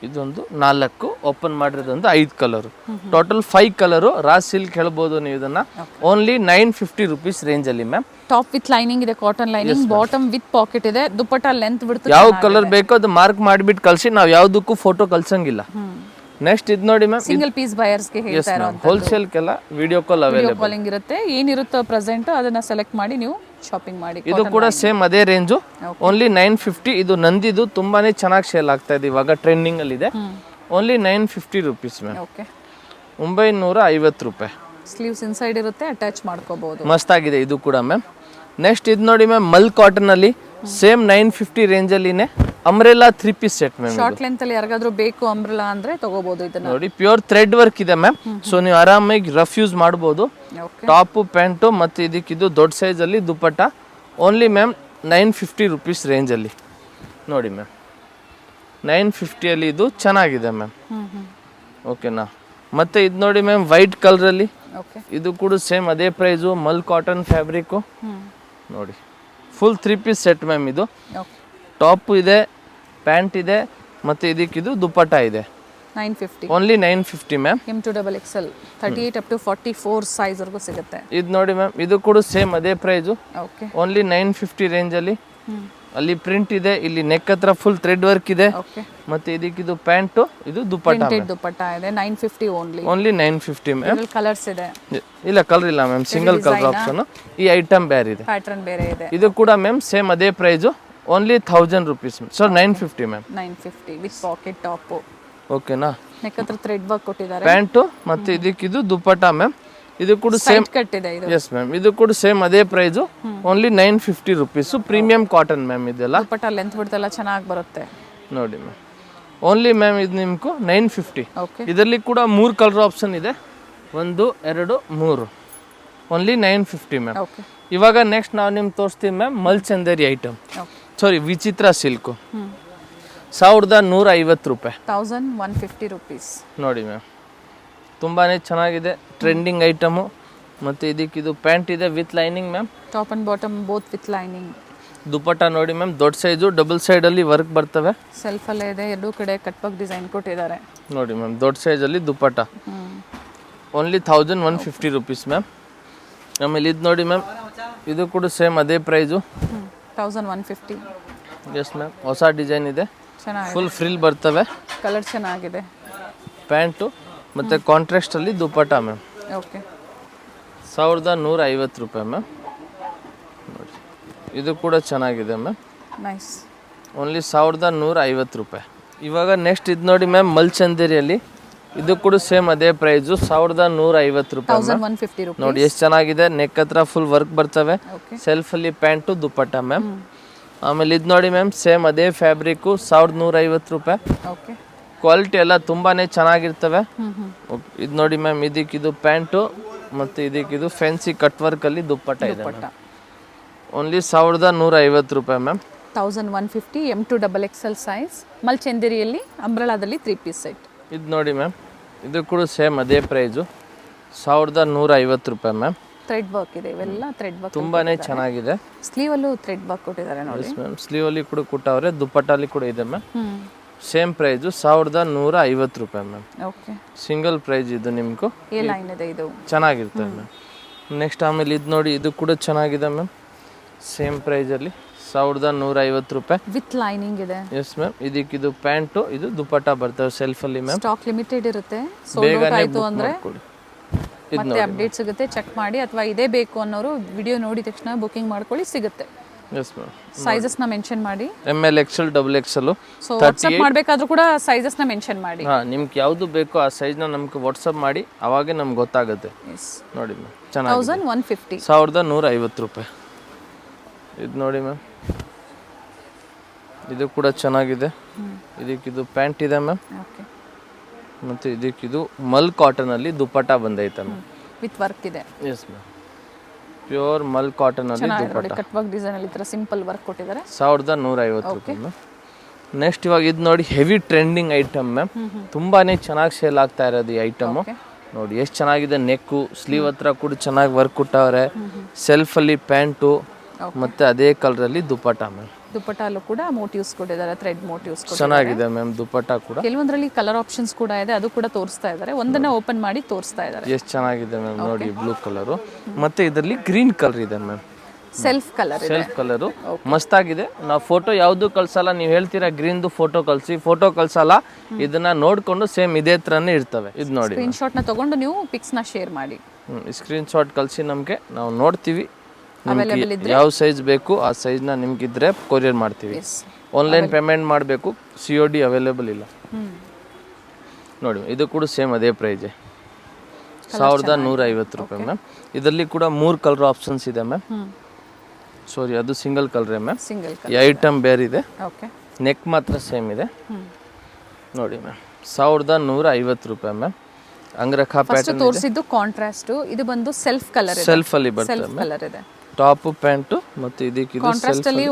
ಇದೊಂದು 4 ಓಪನ್ ಮಾಡಿರೋದೊಂದು 5 colour, total 5 colour. Raw silk ಹೇಳ್ಬೋದು ನೀವು ಇದನ್ನ. ಓನ್ಲಿ 950 ರುಪೀಸ್ ರೇಂಜಲ್ಲಿ ಮ್ಯಾಮ್. ಟಾಪ್ ವಿತ್ ಲೈನಿಂಗ್ ಇದೆ, cotton lining, bottom with pocket ಇದೆ, ದುಪ್ಪಟ್ಟ ಲೆಂತ್ ಬಿಡ್ತು. ಯಾವ ಕಲರ್ ಬೇಕೋ ಅದು ಮಾರ್ಕ್ ಮಾಡಿಬಿಟ್ಟು ಕಳಿಸಿ, ನಾವು ಯಾವುದಕ್ಕೂ ಫೋಟೋ ಕಳ್ಸಂಗಿಲ್ಲ. ನೆಕ್ಸ್ಟ್ ಇದು ನೋಡಿ ಮ್ಯಾಮ್, ಸಿಂಗಲ್ ಪೀಸ್ ಬಯರ್ಸ್ಗೆ ಹೇಳ್ತಾ ಇರೋದು. ಹೋಲ್ಸೇಲ್ಗೆಲ್ಲ ವಿಡಿಯೋ ಕಾಲ್ ಅವೈಲೇಬಲ್, ಕಾಲಿಂಗ್ ಇರುತ್ತೆ. ಏನಿರುತ್ತೋ ಪ್ರೆಸೆಂಟ್ ಅದನ್ನ ಸೆಲೆಕ್ಟ್ ಮಾಡಿ ನೀವು ಶಾಪಿಂಗ್ ಮಾಡಿ. ಇದು ಕೂಡ ಸೇಮ್ ಅದೇ ರೇಂಜು, ಓನ್ಲಿ 950. ಇದು ನಂದಿದು ತುಂಬಾನೇ ಚೆನ್ನಾಗಿ ಸೇಲ್ ಆಗ್ತಾ ಇದೆ, ಇವಾಗ ಟ್ರೆಂಡಿಂಗ್ ಅಲ್ಲಿ ಇದೆ. Only 950 rupees ma'am. ಓಕೆ, 950 ರೂಪಾಯಿ. ಸ್ಲೀವ್ಸ್ ಇನ್ಸೈಡ್ ಇರುತ್ತೆ, ಅಟ್ಯಾಚ್ ಮಾಡ್ಕೋಬಹುದು. ಮಸ್ತ್ ಆಗಿದೆ ಇದು ಕೂಡ ಮ್ಯಾಮ್. ನೆಕ್ಸ್ಟ್ ಇದು ನೋಡಿ ಮ್ಯಾಮ್, ಮಲ್ ಕಾಟನ್ ಅಲ್ಲಿ ಸೇಮ್ 950 ರೇಂಜ್ ಅಲ್ಲಿನೇ umbrella 3 piece set ma'am. Short length ಅಲ್ಲಿ ಯಾರಿಗಾದ್ರೂ ಬೇಕು ಅಂಬ್ರೆಲಾ ಅಂದ್ರೆ ತಗೋಬಹುದು ಇದನ್ನ. ನೋಡಿ ಪ್ಯೂರ್ ಥ್ರೆಡ್ ವರ್ಕ್ ಇದೆ ಮ್ಯಾಮ್. ಸೊ ನೀವು ಆರಾಮಾಗಿ ರಫ್ ಯೂಸ್ ಮಾಡಬಹುದು. ಟಾಪು ಪ್ಯಾಂಟು ಮತ್ತೆ ಇದಕ್ಕಿದು ದೊಡ್ಡ ಸೈಜ್ ಅಲ್ಲಿ dupatta. Only ma'am 950 rupees range ಅಲ್ಲಿ ನೋಡಿ ಮ್ಯಾಮ್. 950 ಅಲ್ಲಿ ಇದು ಚೆನ್ನಾಗಿದೆ ಮ್ಯಾಮ್. ಓಕೆನಾ. ಮತ್ತೆ ಇದು ನೋಡಿ ಮ್ಯಾಮ್, ವೈಟ್ ಕಲರ್ ಅಲ್ಲಿ, ಇದು ಕೂಡ ಸೇಮ್ ಅದೇ ಪ್ರೈಸು, ಮಲ್ ಕಾಟನ್ ಫ್ಯಾಬ್ರಿಕ್ ನೋಡಿ. Full 3 piece set ma'am. ಇದು ಟಾಪ್ ಇದೆ, ಪ್ಯಾಂಟ್ ಇದೆ, ಮತ್ತೆ ಇದಕ್ಕಿದು ದುಪ್ಪಟ್ಟ ಇದೆ. 950, only 950 ma'am. M2XXL 38 up to 44 size ವರೆಗೂ ಸಿಗುತ್ತೆ. ಇದು ನೋಡಿ ಮ್ಯಾಮ್, ಇದು ಕೂಡ ಸೇಮ್ ಅದೇ ಪ್ರೈಸು, ಓಕೆ, ಓನ್ಲಿ 950 ರೇಂಜ್ ಅಲ್ಲಿ ಅಲ್ಲಿ ಪ್ರಿಂಟ್ ಇದೆ, ಇಲ್ಲಿ ನೆಕ್ ಹತ್ರ ಫುಲ್ ಥ್ರೆಡ್ ವರ್ಕ್ ಇದೆ. ಓಕೆ, ಮತ್ತೆ ಇದಕ್ಕಿದು ಪ್ಯಾಂಟು, ಇದು ದುಪ್ಪಟ್ಟ ಪ್ರಿಂಟೆಡ್ ದುಪಟ್ಟ ಇದೆ. 950 ಓನ್ಲಿ. Only 950 ma'am. ಇದರಲ್ಲಿ ಕಲರ್ಸ್ ಇದೆ. ಇಲ್ಲ ಕಲರ್ ಇಲ್ಲ ಮ್ಯಾಮ್, ಸಿಂಗಲ್ ಕಲರ್ ಆಪ್ಷನ್. ಈ ಐಟಮ್ ಬೇರೆ ಇದೆ, ಪ್ಯಾಟರ್ನ್ ಬೇರೆ ಇದೆ. ಇದು ಕೂಡ ಮ್ಯಾಮ್ ಸೇಮ್ ಅದೇ price, only 1000 rupees. Sir 950 ma'am. 950 with packet top. ಓಕೆನಾ? ನೆಕ್ ಹತ್ರ ಥ್ರೆಡ್ ವರ್ಕ್ ಕೊಟ್ಟಿದ್ದಾರೆ. ಪ್ಯಾಂಟು ಮತ್ತೆ ಇದಕ್ಕಿದು ದುಪ್ಪಟ್ಟ ಮ್ಯಾಮ್. ಇದು ಕೂಡ ಸೇಮ್ ಕಟ್ ಇದೆ ಇದು. ಎಸ್ ಮ್ಯಾಮ್, ಇದು ಕೂಡ ಸೇಮ್ ಅದೇ price, only 950 rupees. Premium cotton ma'am ಇದೆಲ್ಲ. ದುಪಟ್ಟ ಲೆಂತ್ ಬಿಡ್ತೆಲ್ಲ ಚೆನ್ನಾಗಿ ಬರುತ್ತೆ ನೋಡಿ ಮ್ಯಾಮ್, ಓನ್ಲಿ ಮ್ಯಾಮ್ ಇದು ನಿಮ್ಗೆ 950. ಓಕೆ, ಇದರಲ್ಲಿ ಕೂಡ 3 ಕಲರ್ ಆಪ್ಷನ್ ಇದೆ, 1 2 3, ಓನ್ಲಿ 950 ಮ್ಯಾಮ್. ಓಕೆ, ಇವಾಗ ನೆಕ್ಸ್ಟ್ ನಾವು ನಿಮ್ಗೆ ತೋರಿಸ್ತೀವಿ ಮ್ಯಾಮ್ ಮಲ್ಚಂದೇರಿ ಐಟಮ್. ಓಕೆ. ಸಾರಿ, ವಿಚಿತ್ರ ಸಿಲ್ಕು. 1150 ರೂಪಾಯಿ. 1150 ರುಪೀಸ್. ನೋಡಿ ಮ್ಯಾಮ್, ತುಂಬಾ ಚೆನ್ನಾಗಿದೆ, ಟ್ರೆಂಡಿಂಗ್ ಐಟಮು. ಮತ್ತು ಇದಕ್ಕಿದು ಪ್ಯಾಂಟ್ ಇದೆ with lining ma'am. Top and bottom both with lining. Dupatta ನೋಡಿ ಮ್ಯಾಮ್, ದೊಡ್ಡ ಸೈಜು, ಡಬಲ್ ಸೈಡಲ್ಲಿ ವರ್ಕ್ ಬರ್ತವೆ. ಸೆಲ್ಫಲ್ಲೇ ಇದೆ, ಎರಡೂ ಕಡೆ ಕಟ್ ವರ್ಕ್ ಡಿಸೈನ್ ಕೊಟ್ಟಿದ್ದಾರೆ. ನೋಡಿ ಮ್ಯಾಮ್, ದೊಡ್ಡ ಸೈಜಲ್ಲಿ ದುಪಟ್ಟ, ಓನ್ಲಿ 1150 ರುಪೀಸ್ ಮ್ಯಾಮ್. ಆಮೇಲೆ ಇದು ನೋಡಿ ಮ್ಯಾಮ್, ಇದು ಕೂಡ ಸೇಮ್ ಅದೇ ಪ್ರೈಸು, 1150. Yes ma'am. ಹೊಸ ಡಿಸೈನ್ ಇದೆ, ಚೆನ್ನಾಗಿದೆ, ಫುಲ್ ಫ್ರಿಲ್ ಬರ್ತವೆ. ಕಲರ್ ಚೆನ್ನಾಗಿದೆ. ಪ್ಯಾಂಟು ಮತ್ತು ಕಾಂಟ್ರಾಸ್ಟಲ್ಲಿ ದುಪಟ್ಟ ಮ್ಯಾಮ್. ಓಕೆ, 1150 ರೂಪಾಯಿ ಮ್ಯಾಮ್. ನೋಡಿ, ಇದು ಕೂಡ ಚೆನ್ನಾಗಿದೆ ಮ್ಯಾಮ್, ನೈಸ್. ಓನ್ಲಿ 1150 ರೂಪಾಯಿ. ಇವಾಗ ನೆಕ್ಸ್ಟ್ ಇದು ನೋಡಿ ಮ್ಯಾಮ್, ಮಲ್ಚಂದೇರಿಯಲ್ಲಿ ಇದು ಕೂಡ ಸೇಮ್ ಅದೇ ಪ್ರೈಸು, 1150 ರೂಪಾಯಿ ಮ್ಯಾಮ್. 1150 ರೂಪಾಯಿ. ನೋಡಿ ಎಷ್ಟು ಚೆನ್ನಾಗಿದೆ, ನೆಕ್ ಹತ್ರ ಫುಲ್ ವರ್ಕ್ ಬರ್ತವೆ. ಸೆಲ್ಫಲ್ಲಿ ಪ್ಯಾಂಟು ದುಪಟ್ಟ ಮ್ಯಾಮ್. ಆಮೇಲೆ ಇದು ನೋಡಿ ಮ್ಯಾಮ್, ಸೇಮ್ ಅದೇ ಫ್ಯಾಬ್ರಿಕ್ಕು, 1150 ರೂಪಾಯಿ. ಓಕೆ, ಕ್ವಾಲಿಟಿ ಎಲ್ಲ ತುಂಬಾ ಚೆನ್ನಾಗಿರ್ತವೆ. ಇದು ನೋಡಿ ಮ್ಯಾಮ್, ಇದಕ್ಕಿದು ಪ್ಯಾಂಟು ಮತ್ತು ಇದಕ್ಕಿದು ಫ್ಯಾನ್ಸಿ ಕಟ್ ವರ್ಕಲ್ಲಿ ದುಪ್ಪಟ್ಟ ಇದೆ. ಓನ್ಲಿ 1150 ರೂಪಾಯಿ ಮ್ಯಾಮ್. 1150 M2 XXL ಸೈಜ್ ಮಲ್ಚಂದೇರಿಯಲ್ಲಿ ಅಂಬ್ರೆಲಾದಲ್ಲಿ 3 ಪೀಸ್ ಸೆಟ್. ಇದು ನೋಡಿ ಮ್ಯಾಮ್, ಇದು ಕೂಡ ಸೇಮ್ ಅದೇ ಪ್ರೈಸು, 1150 ರೂಪಾಯಿ ಮ್ಯಾಮ್. ಥ್ರೆಡ್ ವರ್ಕ್ ಇದೆ, ಇವೆಲ್ಲ ಥ್ರೆಡ್ ವರ್ಕ್ ತುಂಬಾ ಚೆನ್ನಾಗಿದೆ. ಸ್ಲೀವಲ್ಲೂ ಥ್ರೆಡ್ ವರ್ಕ್ ಕೊಟ್ಟಿದ್ದಾರೆ ನೋಡಿ ಮ್ಯಾಮ್. ಸ್ಲೀವಲ್ಲಿ ಕೂಡ ಕೊಟ್ಟವ್ರೆ, ದುಪ್ಪಟ್ಟಲ್ಲಿ ಕೂಡ ಇದೆ ಮ್ಯಾಮ್. ಸೇಮ್ ಪ್ರೈಸು, 1150 ರೂಪಾಯಿ ಮ್ಯಾಮ್. ಓಕೆ, ಸಿಂಗಲ್ ಪ್ರೈಸ್ ಇದು ನಿಮ್ಗೂ. ಎ ಲೈನ್ ಇದೆ, ಇದು ಚೆನ್ನಾಗಿರ್ತದೆ ಮ್ಯಾಮ್. ನೆಕ್ಸ್ಟ್ ಆಮೇಲೆ ಇದು ನೋಡಿ, ಇದು ಕೂಡ ಚೆನ್ನಾಗಿದೆ ಮ್ಯಾಮ್, ಸೇಮ್ ಪ್ರೈಸಲ್ಲಿ 1150 ರೂಪಾಯಿ ವಿತ್ ಲೈನಿಂಗ್ ಇದೆ. Yes ma'am. ಇದಕ್ಕಿದು ಪ್ಯಾಂಟು, ಇದು ದುಪಟ್ಟ ಬರ್ತವೆ ಸೆಲ್ಫಲ್ಲಿ ಮ್ಯಾಮ್. ಸ್ಟಾಕ್ ಲಿಮಿಟೆಡ್ ಇರುತ್ತೆ, ಸೋಲ್ಡ್ ಔಟ್ ಆಯಿತು ಅಂದರೆ ಇದು ಮತ್ತೆ ಅಪ್ಡೇಟ್ ಸಿಗುತ್ತೆ, ಚೆಕ್ ಮಾಡಿ. ಅಥವಾ ಇದೇ ಬೇಕು ಅನ್ನೋರು ವಿಡಿಯೋ ನೋಡಿದ ತಕ್ಷಣ ಬುಕಿಂಗ್ ಮಾಡ್ಕೊಳ್ಳಿ, ಸಿಗುತ್ತೆ. Yes ma'am. ಸೈಜಸ್ನ ಮೆನ್ಷನ್ ಮಾಡಿ, ML XL XXL. So WhatsApp ಮಾಡಬೇಕಾದ್ರೂ ಕೂಡ ಸೈಜಸ್ನ ಮೆನ್ಷನ್ ಮಾಡಿ. ಹಾಂ, ನಿಮ್ಗೆ ಯಾವುದು ಬೇಕೋ ಆ ಸೈಜ್ನ ನಮ್ಗೆ ವಾಟ್ಸಪ್ ಮಾಡಿ, ಅವಾಗೆ ನಮ್ಗೆ ಗೊತ್ತಾಗುತ್ತೆ. ನೋಡಿ ಮ್ಯಾಮ್, ಚೆನ್ನಾಗಿ 1150. 1150 ರೂಪಾಯಿ. ಇದು ನೋಡಿ ಮ್ಯಾಮ್, ಇದು ಕೂಡ ಚೆನ್ನಾಗಿದೆ. ಇದಕ್ಕಿದು ಪ್ಯಾಂಟ್ ಇದೆ ಮ್ಯಾಮ್. ಓಕೆ, ಮತ್ತು ಇದಕ್ಕಿದು ಮಲ್ ಕಾಟನಲ್ಲಿ ದುಪ್ಪಟ್ಟ ಬಂದೈತೆ ಮ್ಯಾಮ್, ವಿತ್ ವರ್ಕ್ ಇದೆ. Yes ma'am. ಪ್ಯೂರ್ ಮಲ್ ಕಾಟನಲ್ಲಿ ದುಪ್ಪಟ್ಟ, ಕಟ್ ವರ್ಕ್ ಡಿಸೈನ್ ಅಲ್ಲಿ ತರ ಸಿಂಪಲ್ ವರ್ಕ್ ಕೊಟ್ಟಿದ್ದಾರೆ. 1150 ರೂಪಾಯಿ ಮ್ಯಾಮ್. ನೆಕ್ಸ್ಟ್ ಇವಾಗ ಇದು ನೋಡಿ, ಹೆವಿ ಟ್ರೆಂಡಿಂಗ್ ಐಟಮ್ ಮ್ಯಾಮ್. ತುಂಬಾ ಚೆನ್ನಾಗಿ ಸೇಲ್ ಆಗ್ತಾ ಇರೋದು ಈ ಐಟಮು. ನೋಡಿ ಎಷ್ಟು ಚೆನ್ನಾಗಿದೆ, ನೆಕ್ಕು ಸ್ಲೀವ್ ಹತ್ರ ಕೂಡ ಚೆನ್ನಾಗಿ ವರ್ಕ್ ಕೊಟ್ಟವ್ರೆ. ಸೆಲ್ಫಲ್ಲಿ ಪ್ಯಾಂಟು ಮತ್ತು ಅದೇ ಕಲರಲ್ಲಿ ದುಪ್ಪಟ್ಟ ಮ್ಯಾಮ್. ದುಪ್ಪಟ್ಟಲ್ಲೂ ಕೂಡ ಮೋಟಿವ್ಸ್ ಕೊಟ್ಟಿದ್ದಾರೆ, ಥ್ರೆಡ್ ಮೋಟಿವ್ಸ್ ಚೆನ್ನಾಗಿದೆ ಮ್ಯಾಮ್. ದುಪ್ಪಟ್ಟ ಕೂಡ ಕೆಲವೊಂದರಲ್ಲಿ ಕಲರ್ ಆಪ್ಷನ್ಸ್ ಕೂಡ ಇದೆ, ಅದು ಕೂಡ ತೋರಿಸ್ತಾ ಇದ್ದಾರೆ. ಒಂದನ್ನ ಓಪನ್ ಮಾಡಿ ತೋರಿಸ್ತಾ ಇದ್ದಾರೆ. ಎಷ್ಟು ಚೆನ್ನಾಗಿದೆ ಮ್ಯಾಮ್. ನೋಡಿ ಬ್ಲೂ ಕಲರು, ಮತ್ತೆ ಇದರಲ್ಲಿ ಗ್ರೀನ್ ಕಲರ್ ಇದೆ ಮ್ಯಾಮ್. ಸೆಲ್ಫ್ ಕಲರು ಮಸ್ತಾಗಿದೆ. ನಾವು ಫೋಟೋ ಯಾವುದು ಕಳ್ಸಲ್ಲ, ನೀವು ಹೇಳ್ತೀರಾ ಗ್ರೀನ್ದು ಫೋಟೋ ಕಳಿಸಿ, ಫೋಟೋ ಕಳ್ಸಲ್ಲ, ಇದನ್ನ ನೋಡ್ಕೊಂಡು ಸೇಮ್ ಇದೇ ಥರನೇ ಇರ್ತವೆ. ಇದು ನೋಡಿ, ಸ್ಕ್ರೀನ್ ಶಾಟ್ನ ತಗೊಂಡು ನೀವು ಪಿಕ್ಸ್ನ ಶೇರ್ ಮಾಡಿ. ಸ್ಕ್ರೀನ್ ಶಾಟ್ ಕಳಿಸಿ ನಮಗೆ, ನಾವು ನೋಡ್ತೀವಿ. ಯಾವ ಸೈಜ್ ಬೇಕು ಆ ಸೈಜ್ನ ನಿಮ್ಗಿದ್ರೆ ಕೊರಿಯರ್ ಮಾಡ್ತೀವಿ. ಆನ್ಲೈನ್ ಪೇಮೆಂಟ್ ಮಾಡಬೇಕು, COD ಅವೈಲೇಬಲ್ ಇಲ್ಲ. ನೋಡಿ, ಇದು ಕೂಡ ಸೇಮ್ ಅದೇ ಪ್ರೈಸೇ, 1150 ರೂಪಾಯಿ ಮ್ಯಾಮ್. ಇದರಲ್ಲಿ ಕೂಡ 3 ಕಲರ್ ಆಪ್ಷನ್ಸ್ ಇದೆ ಮ್ಯಾಮ್. ಸಾರಿ, ಅದು ಸಿಂಗಲ್ ಕಲರೇ ಮ್ಯಾಮ್. ಈ ಐಟಮ್ ಬೇರೆ ಇದೆ, ನೆಕ್ ಮಾತ್ರ ಸೇಮ್ ಇದೆ. ನೋಡಿ ಮ್ಯಾಮ್, 1150 ರೂಪಾಯಿ ಮ್ಯಾಮ್. ಅಂಗ್ರಖಾ ಪ್ಯಾಟರ್ನ್ ತೋರಿಸಿದ್ದು ಕಾಂಟ್ರಾಸ್ಟ್, ಇದು ಬಂದು ಸೆಲ್ಫ್ ಕಲರ್, ಸೆಲ್ಫ್ ಅಲ್ಲಿ ಬರ್ತದೆ. ಟಾಪ್ ಪ್ಯಾಂಟ್ ಮತ್ತು ಇದಕ್ಕೆ ಕಾಂಟ್ರಾಸ್ಟ್ ಅಲ್ಲಿ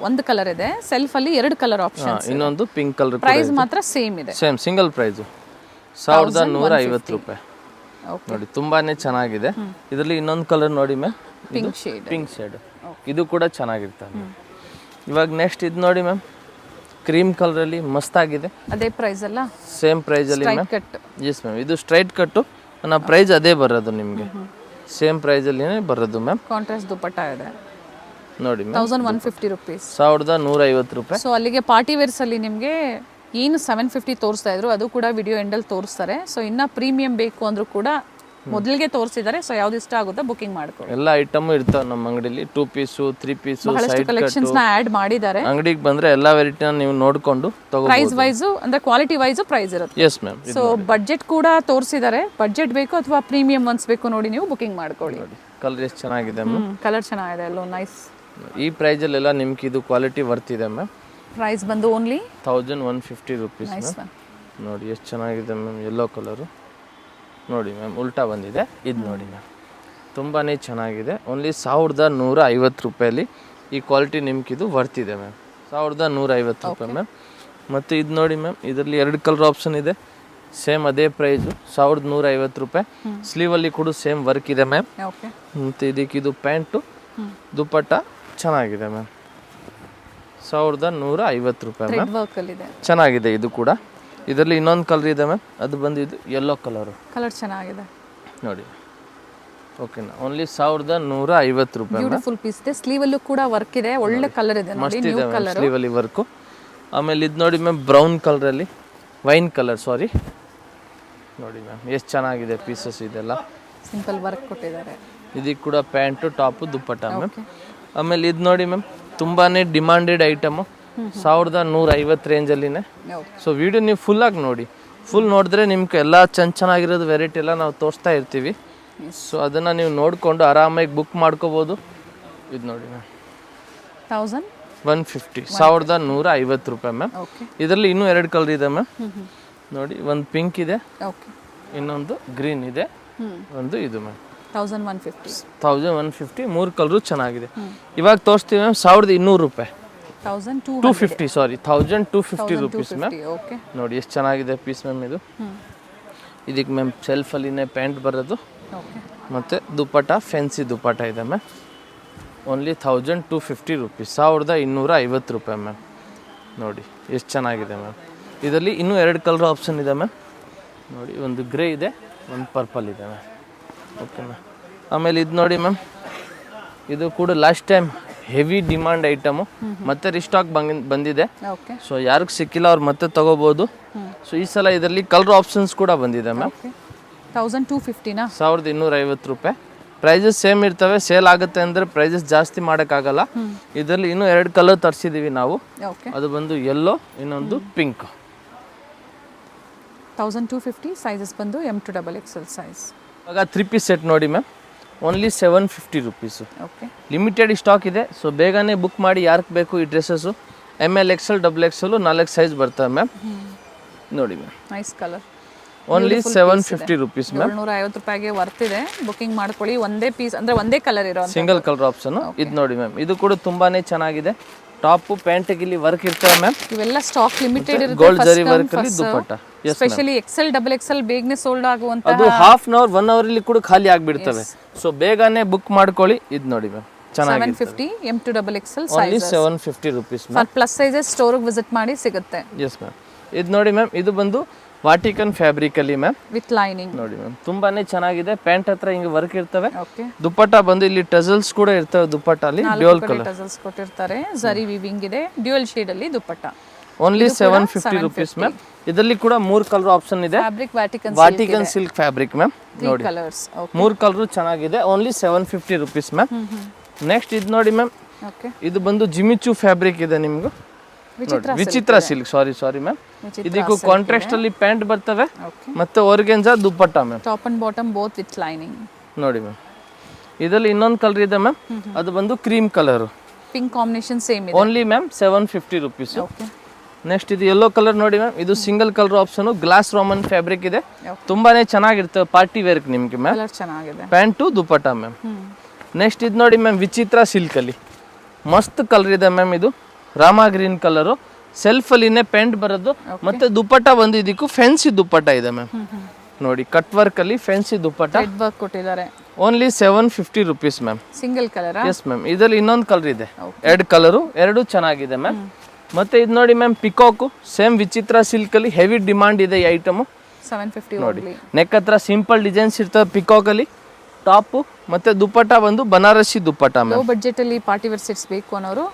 ಒಂದು ಕಲರ್ ಇದೆ, ಸೆಲ್ಫ್ ಅಲ್ಲಿ 2 ಕಲರ್ ಆಪ್ಷನ್ಸ್, ಇನ್ನೊಂದು ಪಿಂಕ್ ಕಲರ್. ಪ್ರೈಸ್ ಮಾತ್ರ ಸೇಮ್ ಇದೆ, ಸೇಮ್ ಸಿಂಗಲ್ ಪ್ರೈಸ್ 1150 ರೂಪಾಯಿ. ನೋಡಿ, ತುಂಬಾನೇ ಚೆನ್ನಾಗಿದೆ. ಇದರಲ್ಲಿ ಇನ್ನೊಂದು ಕಲರ್ ನೋಡಿ ಮ್ಯಾಮ್, ಪಿಂಕ್ ಶೇಡ್. ಇದು ಕೂಡ ಚೆನ್ನಾಗಿರ್ತದೆ. ಇವಾಗ ನೆಕ್ಸ್ಟ್ ಇದು ನೋಡಿ ಮ್ಯಾಮ್, ಕ್ರೀಮ್ ಕಲರ್ ಅಲ್ಲಿ ಮಸ್ತ್ ಆಗಿದೆ. ಅದೇ ಪ್ರೈಸ್ ಅಲ್ಲ, ಸೇಮ್ ಪ್ರೈಸ್ ಅಲ್ಲಿ ಮ್ಯಾಮ್. ಎಸ್ ಮ್ಯಾಮ್, ಇದು ಸ್ಟ್ರೈಟ್ ಕಟ್ಟು, ನನ್ನ ಪ್ರೈಸ್ ಅದೇ ಬರೋದು ನಿಮಗೆ, ಸೇಮ್ ಪ್ರೈಸ್ ಅಲ್ಲಿ ಬರೋದು ಮ್ಯಾಮ್. ಕಾಂಟ್ರಾಸ್ಟ್ ದುಪಟ್ಟ ಇದೆ. ನೋಡಿ ಮ್ಯಾಮ್ 1150 ರುಪೀಸ್. 1150 ರೂಪಾಯಿ. ಸೊ ಅಲ್ಲಿಗೆ ಪಾರ್ಟಿ ವೇರ್ಸ್ ಅಲ್ಲಿ ನಿಮಗೆ ಏನು 750 ತೋರಿಸ್ತಾ ಇದ್ರು ಅದು ಕೂಡ ವಿಡಿಯೋ ಎಂಡಲ್ಲಿ ತೋರಿಸ್ತಾರೆ. ಸೊ ಇನ್ನ ಪ್ರೀಮಿಯಂ ಬೇಕು ಅಂದ್ರೂ ಕೂಡ ಮೊದಲಿಗೆ ತೋರಿಸಿದ್ದಾರೆ. ಸೊ ಯಾವ್ದು ಇಷ್ಟ ಆಗುತ್ತೋ ಬುಕಿಂಗ್ ಮಾಡ್ಕೊಳ್ಳಿ. ಎಲ್ಲ ಐಟಮ್ ಇರ್ತಾವೆ ನಮ್ಮ ಅಂಗಡಿಲಿ. 2 ಪೀಸು 3 ಪೀಸು ಬಹಳಷ್ಟು ಕಲೆಕ್ಷನ್ಸ್ ನ ಆಡ್ ಮಾಡಿದ್ದಾರೆ. ಅಂಗಡಿಗೆ ಬಂದ್ರೆ ಎಲ್ಲಾ ವೆರೈಟಿನ ನೀವು ನೋಡ್ಕೊಂಡು ತಗೋಬಹುದು. ಪ್ರೈಸ್ ವೈಸ್ ಅಂದ್ರೆ ಕ್ವಾಲಿಟಿ ವೈಸ್ ಪ್ರೈಸ್ ಇರುತ್ತೆ. Yes ma'am. ಸೊ ಬಡ್ಜೆಟ್ ಕೂಡ ತೋರಿಸಿದ್ದಾರೆ. ಬಡ್ಜೆಟ್ ಬೇಕು ಅಥವಾ ಪ್ರೀಮಿಯಂ ಒನ್ಸ್ ಬೇಕು ನೋಡಿ ನೀವು ಬುಕಿಂಗ್ ಮಾಡ್ಕೊಳ್ಳಿ. ಕಲರ್ ಎಷ್ಟು ಚೆನ್ನಾಗಿದೆ ಮ್ಯಾಮ್. ಕಲರ್ ಚೆನ್ನಾಗಿದೆ ಅಲ್ಲೋ ನೈಸ್. ಈ ಪ್ರೈಸ್ ಅಲ್ಲೆಲ್ಲ ನಿಮ್ಗೆ ಇದು ಕ್ವಾಲಿಟಿ ವರ್ತ್ ಇದೆ ಮ್ಯಾಮ್. ಪ್ರೈಸ್ ಬಂದು ಓನ್ಲಿ 1150 ರುಪೀಸ್. Nice ma'am. ನೋಡಿ ಎಷ್ಟು ಚೆನ್ನಾಗಿದೆ ಮ್ಯಾಮ್. ಯೆಲ್ಲೋ ಕಲರು ನೋಡಿ ಮ್ಯಾಮ್, ಉಲ್ಟಾ ಬಂದಿದೆ. ಇದು ನೋಡಿ ಮ್ಯಾಮ್, ತುಂಬಾ ಚೆನ್ನಾಗಿದೆ. ಓನ್ಲಿ 1150 ರೂಪಾಯಲ್ಲಿ ಈ ಕ್ವಾಲಿಟಿ ನಿಮ್ಗಿದು ವರ್ತಿದೆ ಮ್ಯಾಮ್. 1150 ರೂಪಾಯಿ ಮ್ಯಾಮ್. ಮತ್ತು ಇದು ನೋಡಿ ಮ್ಯಾಮ್, ಇದರಲ್ಲಿ 2 ಕಲರ್ ಆಪ್ಷನ್ ಇದೆ. ಸೇಮ್ ಅದೇ ಪ್ರೈಸು 1150 ರೂಪಾಯಿ. ಸ್ಲೀವಲ್ಲಿ ಕೂಡ ಸೇಮ್ ವರ್ಕ್ ಇದೆ ಮ್ಯಾಮ್. ಓಕೆ. ಮತ್ತು ಇದಕ್ಕೆ ಇದು ಪ್ಯಾಂಟು ದುಪ್ಪಟ್ಟ ಚೆನ್ನಾಗಿದೆ ಮ್ಯಾಮ್. 1150 ರೂಪಾಯಿ ಮ್ಯಾಮ್. ರೆಡ್ ವರ್ಕ್ ಅಲ್ಲಿ ಇದೆ. ಚೆನ್ನಾಗಿದೆ ಇದು ಕೂಡ. ಇದರಲ್ಲಿ ಇನ್ನೊಂದು ಕಲರ್ ಇದೆ ಮ್ಯಾಮ್, ಅದು ಬಂದು ಇದು ಯೆಲ್ಲೋ ಕಲರು. ಕಲರ್ ಚೆನ್ನಾಗಿದೆ ನೋಡಿ. ಓಕೆನಾ, ಓನ್ಲಿ 1150 ರೂಪಾಯಿ ಮ್ಯಾಮ್. ಬ್ಯೂಟಿಫುಲ್ ಪೀಸ್ ಇದೆ. ಸ್ಲೀವ್ ಅಲ್ಲೂ ಕೂಡ ವರ್ಕ್ ಇದೆ. ಒಳ್ಳೆ ಕಲರ್ ಇದೆ ನೋಡಿ, ಮಸ್ತ್ ನ್ಯೂ ಇದೆ ಕಲರ್. ಸ್ಲೀವ್ ಅಲ್ಲಿ ವರ್ಕು. ಆಮೇಲೆ ಇದು ನೋಡಿ ಮ್ಯಾಮ್, ಬ್ರೌನ್ ಕಲರಲ್ಲಿ ವೈನ್ ಕಲರ್ ಸಾರಿ ನೋಡಿ ಮ್ಯಾಮ್, ಎಷ್ಟು ಚೆನ್ನಾಗಿದೆ ಪೀಸಸ್ ಇದೆಲ್ಲ. ಸಿಂಪಲ್ ವರ್ಕ್ ಕೊಟ್ಟಿದ್ದಾರೆ. ಇದಕ್ಕೆ ಕೂಡ ಪ್ಯಾಂಟು ಟಾಪು ದುಪ್ಪಟ್ಟ ಮ್ಯಾಮ್. ಆಮೇಲೆ ಇದು ನೋಡಿ ಮ್ಯಾಮ್, ತುಂಬಾ ಡಿಮಾಂಡೆಡ್ ಐಟಮು. 1150 ರೇಂಜಲ್ಲಿನೇ. ಸೊ ವಿಡಿಯೋ ನೀವು ಫುಲ್ಲಾಗಿ ನೋಡಿ. ಫುಲ್ ನೋಡಿದ್ರೆ ನಿಮ್ಗೆ ಎಲ್ಲ ಚೆನ್ನಾಗಿರೋದು ವೆರೈಟಿ ಎಲ್ಲ ನಾವು ತೋರಿಸ್ತಾ ಇರ್ತೀವಿ. ಸೊ ಅದನ್ನು ನೀವು ನೋಡಿಕೊಂಡು ಆರಾಮಾಗಿ ಬುಕ್ ಮಾಡ್ಕೋಬೋದು. ಇದು ನೋಡಿ ಮ್ಯಾಮ್, 1150 ರೂಪಾಯಿ ಮ್ಯಾಮ್. ಇದರಲ್ಲಿ ಇನ್ನೂ 2 ಕಲರ್ ಇದೆ ಮ್ಯಾಮ್. ನೋಡಿ, ಒಂದು ಪಿಂಕ್ ಇದೆ, ಇನ್ನೊಂದು ಗ್ರೀನ್ ಇದೆ, ಒಂದು ಇದು ಮ್ಯಾಮ್. 1150 3 ಕಲರು ಚೆನ್ನಾಗಿದೆ. ಇವಾಗ ತೋರಿಸ್ತೀವಿ ಮ್ಯಾಮ್ 1200 ರೂಪಾಯಿ. 250 ಸಾರಿ 1250 ರುಪೀಸ್ ಮ್ಯಾಮ್. ನೋಡಿ ಎಷ್ಟು ಚೆನ್ನಾಗಿದೆ ಪೀಸ್ ಮ್ಯಾಮ್ ಇದು. ಇದಕ್ಕೆ ಮ್ಯಾಮ್ ಸೆಲ್ಫಲ್ಲಿನೇ ಪ್ಯಾಂಟ್ ಬರೋದು ಮತ್ತು ದುಪ್ಪಟ್ಟ ಫ್ಯಾನ್ಸಿ ದುಪ್ಪಟ್ಟ ಇದೆ ಮ್ಯಾಮ್. Only 1250 rupees. 1250 ರೂಪಾಯಿ ಮ್ಯಾಮ್. ನೋಡಿ ಎಷ್ಟು ಚೆನ್ನಾಗಿದೆ ಮ್ಯಾಮ್. ಇದರಲ್ಲಿ ಇನ್ನೂ 2 ಕಲರ್ ಆಪ್ಷನ್ ಇದೆ ಮ್ಯಾಮ್. ನೋಡಿ, ಒಂದು ಗ್ರೇ ಇದೆ, ಒಂದು ಪರ್ಪಲ್ ಇದೆ ಮ್ಯಾಮ್. Okay ma'am. ಆಮೇಲೆ ಇದು ನೋಡಿ ಮ್ಯಾಮ್, ಇದು ಕೂಡ last time heavy demand item, ಮತ್ತೆ ರಿಸ್ಟಾಕ್ ಬಂದಿದೆ. ಸೊ ಯಾರಿಗೆ ಸಿಕ್ಕಿಲ್ಲ ಅವ್ರು ಮತ್ತೆ ತಗೋಬಹುದು. ಸೊ ಈ ಸಲ ಇದರಲ್ಲಿ ಕಲರ್ ಆಪ್ಷನ್ಸ್ ಕೂಡ ಬಂದಿದೆ ಮ್ಯಾಮ್. 1250 ರೂಪಾಯಿ. ಪ್ರೈಸಸ್ ಸೇಮ್ ಇರ್ತವೆ. ಸೇಲ್ ಆಗುತ್ತೆ ಅಂದರೆ ಪ್ರೈಸಸ್ ಜಾಸ್ತಿ ಮಾಡೋಕ್ಕಾಗಲ್ಲ. ಇದರಲ್ಲಿ ಇನ್ನೂ 2 ಕಲರ್ ತರಿಸಿದ್ದೀವಿ ನಾವು. ಅದು ಬಂದು ಯೆಲ್ಲೋ, ಇನ್ನೊಂದು ಪಿಂಕ್. 1250 ಸೈಜಸ್ ಬಂದು M to XXL ಸೈಜ್. ಇವಾಗ 3 ಪೀಸ್ ಸೆಟ್ ನೋಡಿ ma'am, only 750 rupees. Limited stock ಇದೆ. ಸೊ ಬೇಗನೆ ಬುಕ್ ಮಾಡಿ ಯಾರಿಗೆ ಬೇಕು ಈ dresses. ML XL XXL 4 size ಬರ್ತವೆ ಮ್ಯಾಮ್. ನೋಡಿ ma'am, nice colour. Only 750 rupees ma'am. 750 ರೂಪಾಯಿಗೆ ವರ್ತ್ ಇದೆ. ಬುಕಿಂಗ್ ಮಾಡ್ಕೊಳ್ಳಿ. ಒಂದೇ ಪೀಸ್ ಅಂದ್ರೆ ಒಂದೇ ಕಲರ್ ಇರೋ ಸಿಂಗಲ್ ಕಲರ್ ಆಪ್ಷನ್. ಇದು ನೋಡಿ ಮ್ಯಾಮ್, ಇದು ಕೂಡ ತುಂಬಾನೇ ಚೆನ್ನಾಗಿದೆ. ಟಾಪ್ ಪ್ಯಾಂಟ್ ಇಲ್ಲಿ ವರ್ಕ್ ಇರ್ತವೆ ಮ್ಯಾಮ್. ಇವೆಲ್ಲ ಸ್ಟಾಕ್ ಲಿಮಿಟೆಡ್ ಇರುತ್ತೆ. ಗೋಲ್ಡ್ ಜರಿ ವರ್ಕ್ ಅಲ್ಲಿ ದುಪ್ಪಟ್ಟ. ಸ್ಪೆಷಲಿ XL XXL ಬೇಗನೆ ಸೋಲ್ಡ್ ಆಗುವಂತ. ಅದು ಹಾಫ್ ಅನ್ ಅವರ್ 1 ಅವರ್ ಇಲ್ಲಿ ಕೂಡ ಖಾಲಿ ಆಗಿಬಿಡ್ತವೆ. ಸೊ ಬೇಗನೆ ಬುಕ್ ಮಾಡ್ಕೊಳ್ಳಿ. ಇದು ನೋಡಿ ಮ್ಯಾಮ್, ಚೆನ್ನಾಗಿದೆ. 750 M to XXL only 750 rupees ma'am. For plus sizes store visit ಮಾಡಿ ಸಿಗುತ್ತೆ. Yes ma'am. ಇದು ನೋಡಿ ಮ್ಯಾಮ್, ಇದು ಬಂದು ವಾಟಿಕನ್ ಫ್ಯಾಬ್ರಿಕ್ ಅಲ್ಲಿ ಮ್ಯಾಮ್, ವಿತ್ ಲೈನಿಂಗ್. ನೋಡಿ ಮ್ಯಾಮ್, ತುಂಬಾನೇ ಚೆನ್ನಾಗಿದೆ. ಪ್ಯಾಂಟ್ ಹತ್ರ ಹಿಂಗೆ ವರ್ಕ್ ಇರ್ತವೆ. ಓಕೆ. ದುಪ್ಪಟ್ಟ ಬಂದು ಇಲ್ಲಿ ಟಜಲ್ಸ್ ಕೂಡ ಇರ್ತವೆ. ದುಪ್ಪಟ್ಟ ಅಲ್ಲಿ ಡ್ಯೂಯಲ್ ಕಲರ್ ಟಜಲ್ಸ್ ಕೊಟ್ಟಿರ್ತಾರೆ. ಜರಿ ವೀವಿಂಗ್ ಇದೆ. ಡ್ಯೂಯಲ್ ಶೇಡ್ ಅಲ್ಲಿ ದುಪ್ಪಟ್ಟ. Only 750 rupees ma'am. ಇದರಲ್ಲಿ ಕೂಡ 3 ಕಲರ್ ಆಪ್ಷನ್ ಇದೆ. Fabric Vatican silk fabric ma'am. ನೋಡಿ, ಕಲರ್ಸ್. 3 ಕಲರ್ ಚೆನ್ನಾಗಿದೆ. Only 750 rupees ma'am. ನೆಕ್ಸ್ಟ್ ಇದು ನೋಡಿ ಮ್ಯಾಮ್, ಇದು ಬಂದು ಜಿಮಿಚು ಫ್ಯಾಬ್ರಿಕ್ ಇದೆ ನಿಮ್ಗೆ. ವಿಚಿತ್ರ ಸಿಲ್ಕ್ ಸಾರಿ ಮ್ಯಾಮ್. ಇದಕ್ಕೂ ಕಾಂಟ್ರಾಸ್ಟ್ ಅಲ್ಲಿ ಪ್ಯಾಂಟ್ ಬರ್ತವೆ ಮತ್ತೆ organza dupatta ma'am. Top and bottom both with lining. ನೋಡಿ ಮ್ಯಾಮ್, ಇದರಲ್ಲಿ ಇನ್ನೊಂದು ಕಲರ್ ಇದೆ ಮ್ಯಾಮ್, ಅದು ಬಂದು cream colour. Pink combination same ಇದೆ. Only ma'am 750 rupees. ನೆಕ್ಸ್ಟ್ ಇದು ಯೆಲ್ಲೋ ಕಲರ್ ನೋಡಿ ಮ್ಯಾಮ್, ಇದು single colour option. Glass Roman fabric ಇದೆ. ತುಂಬಾನೇ ಚೆನ್ನಾಗಿರ್ತವೆ. ಪಾರ್ಟಿ ವೇರ್ ನಿಮ್ಗೆ ಮ್ಯಾಮ್. ಚೆನ್ನಾಗಿದೆ. Pant dupatta ma'am. ನೆಕ್ಸ್ಟ್ ಇದು ನೋಡಿ ಮ್ಯಾಮ್, ವಿಚಿತ್ರ ಸಿಲ್ಕ್ ಅಲ್ಲಿ ಮಸ್ತ್ ಕಲರ್ ಇದೆ ಮ್ಯಾಮ್. ಇದು ರಾಮಾ ಗ್ರೀನ್ ಕಲರು. ಸೆಲ್ಫ್ ಅಲ್ಲಿನೇ ಪ್ಯಾಂಟ್ ಬರೋದು ಮತ್ತೆ ದುಪ್ಪಟ್ಟ ಬಂದು ಇದಕ್ಕೂ ಫ್ಯಾನ್ಸಿ ದುಪ್ಪಟ್ಟ ಇದೆ ಮ್ಯಾಮ್. ನೋಡಿ, ಕಟ್ ವರ್ಕ್ ಅಲ್ಲಿ ಫ್ಯಾನ್ಸಿ ದುಪ್ಪಟ್ಟ. ರೆಡ್ ವರ್ಕ್ ಕೊಟ್ಟಿದ್ದಾರೆ. Only 750 rupees ma'am. Single colour. Yes ma'am. ಇದರಲ್ಲಿ ಇನ್ನೊಂದು ಕಲರ್ ಇದೆ. 2 ಕಲರು, 2 ಚೆನ್ನಾಗಿದೆ ಮ್ಯಾಮ್. ಮತ್ತೆ ಇದು ನೋಡಿ ಮ್ಯಾಮ್, ಪಿಕಾಕು ಸೇಮ್ ವಿಚಿತ್ರ ಸಿಲ್ಕ್ ಅಲ್ಲಿ ಹೆವಿ ಡಿಮಾಂಡ್ ಇದೆ ಈ ಐಟಮು. 750 ನೋಡಿ, ನೆಕ್ ಹತ್ರ ಸಿಂಪಲ್ ಡಿಸೈನ್ಸ್ ಇರ್ತವೆ ಪಿಕಾಕ್ ಅಲ್ಲಿ. ಟಾಪ್ ಮತ್ತೆ ದುಪ್ಪಟ್ಟ ಬಂದು ಬನಾರಸಿ ದುಪ್ಪಟ್ಟ ಲೋ ಮ್ಯಾಮ್. ಬಡ್ಜೆಟ್ ಅಲ್ಲಿ ಪಾರ್ಟಿ ವೇರ್ ಸೆಟ್ಸ್ ಬೇಕು ಅನ್ನೋರು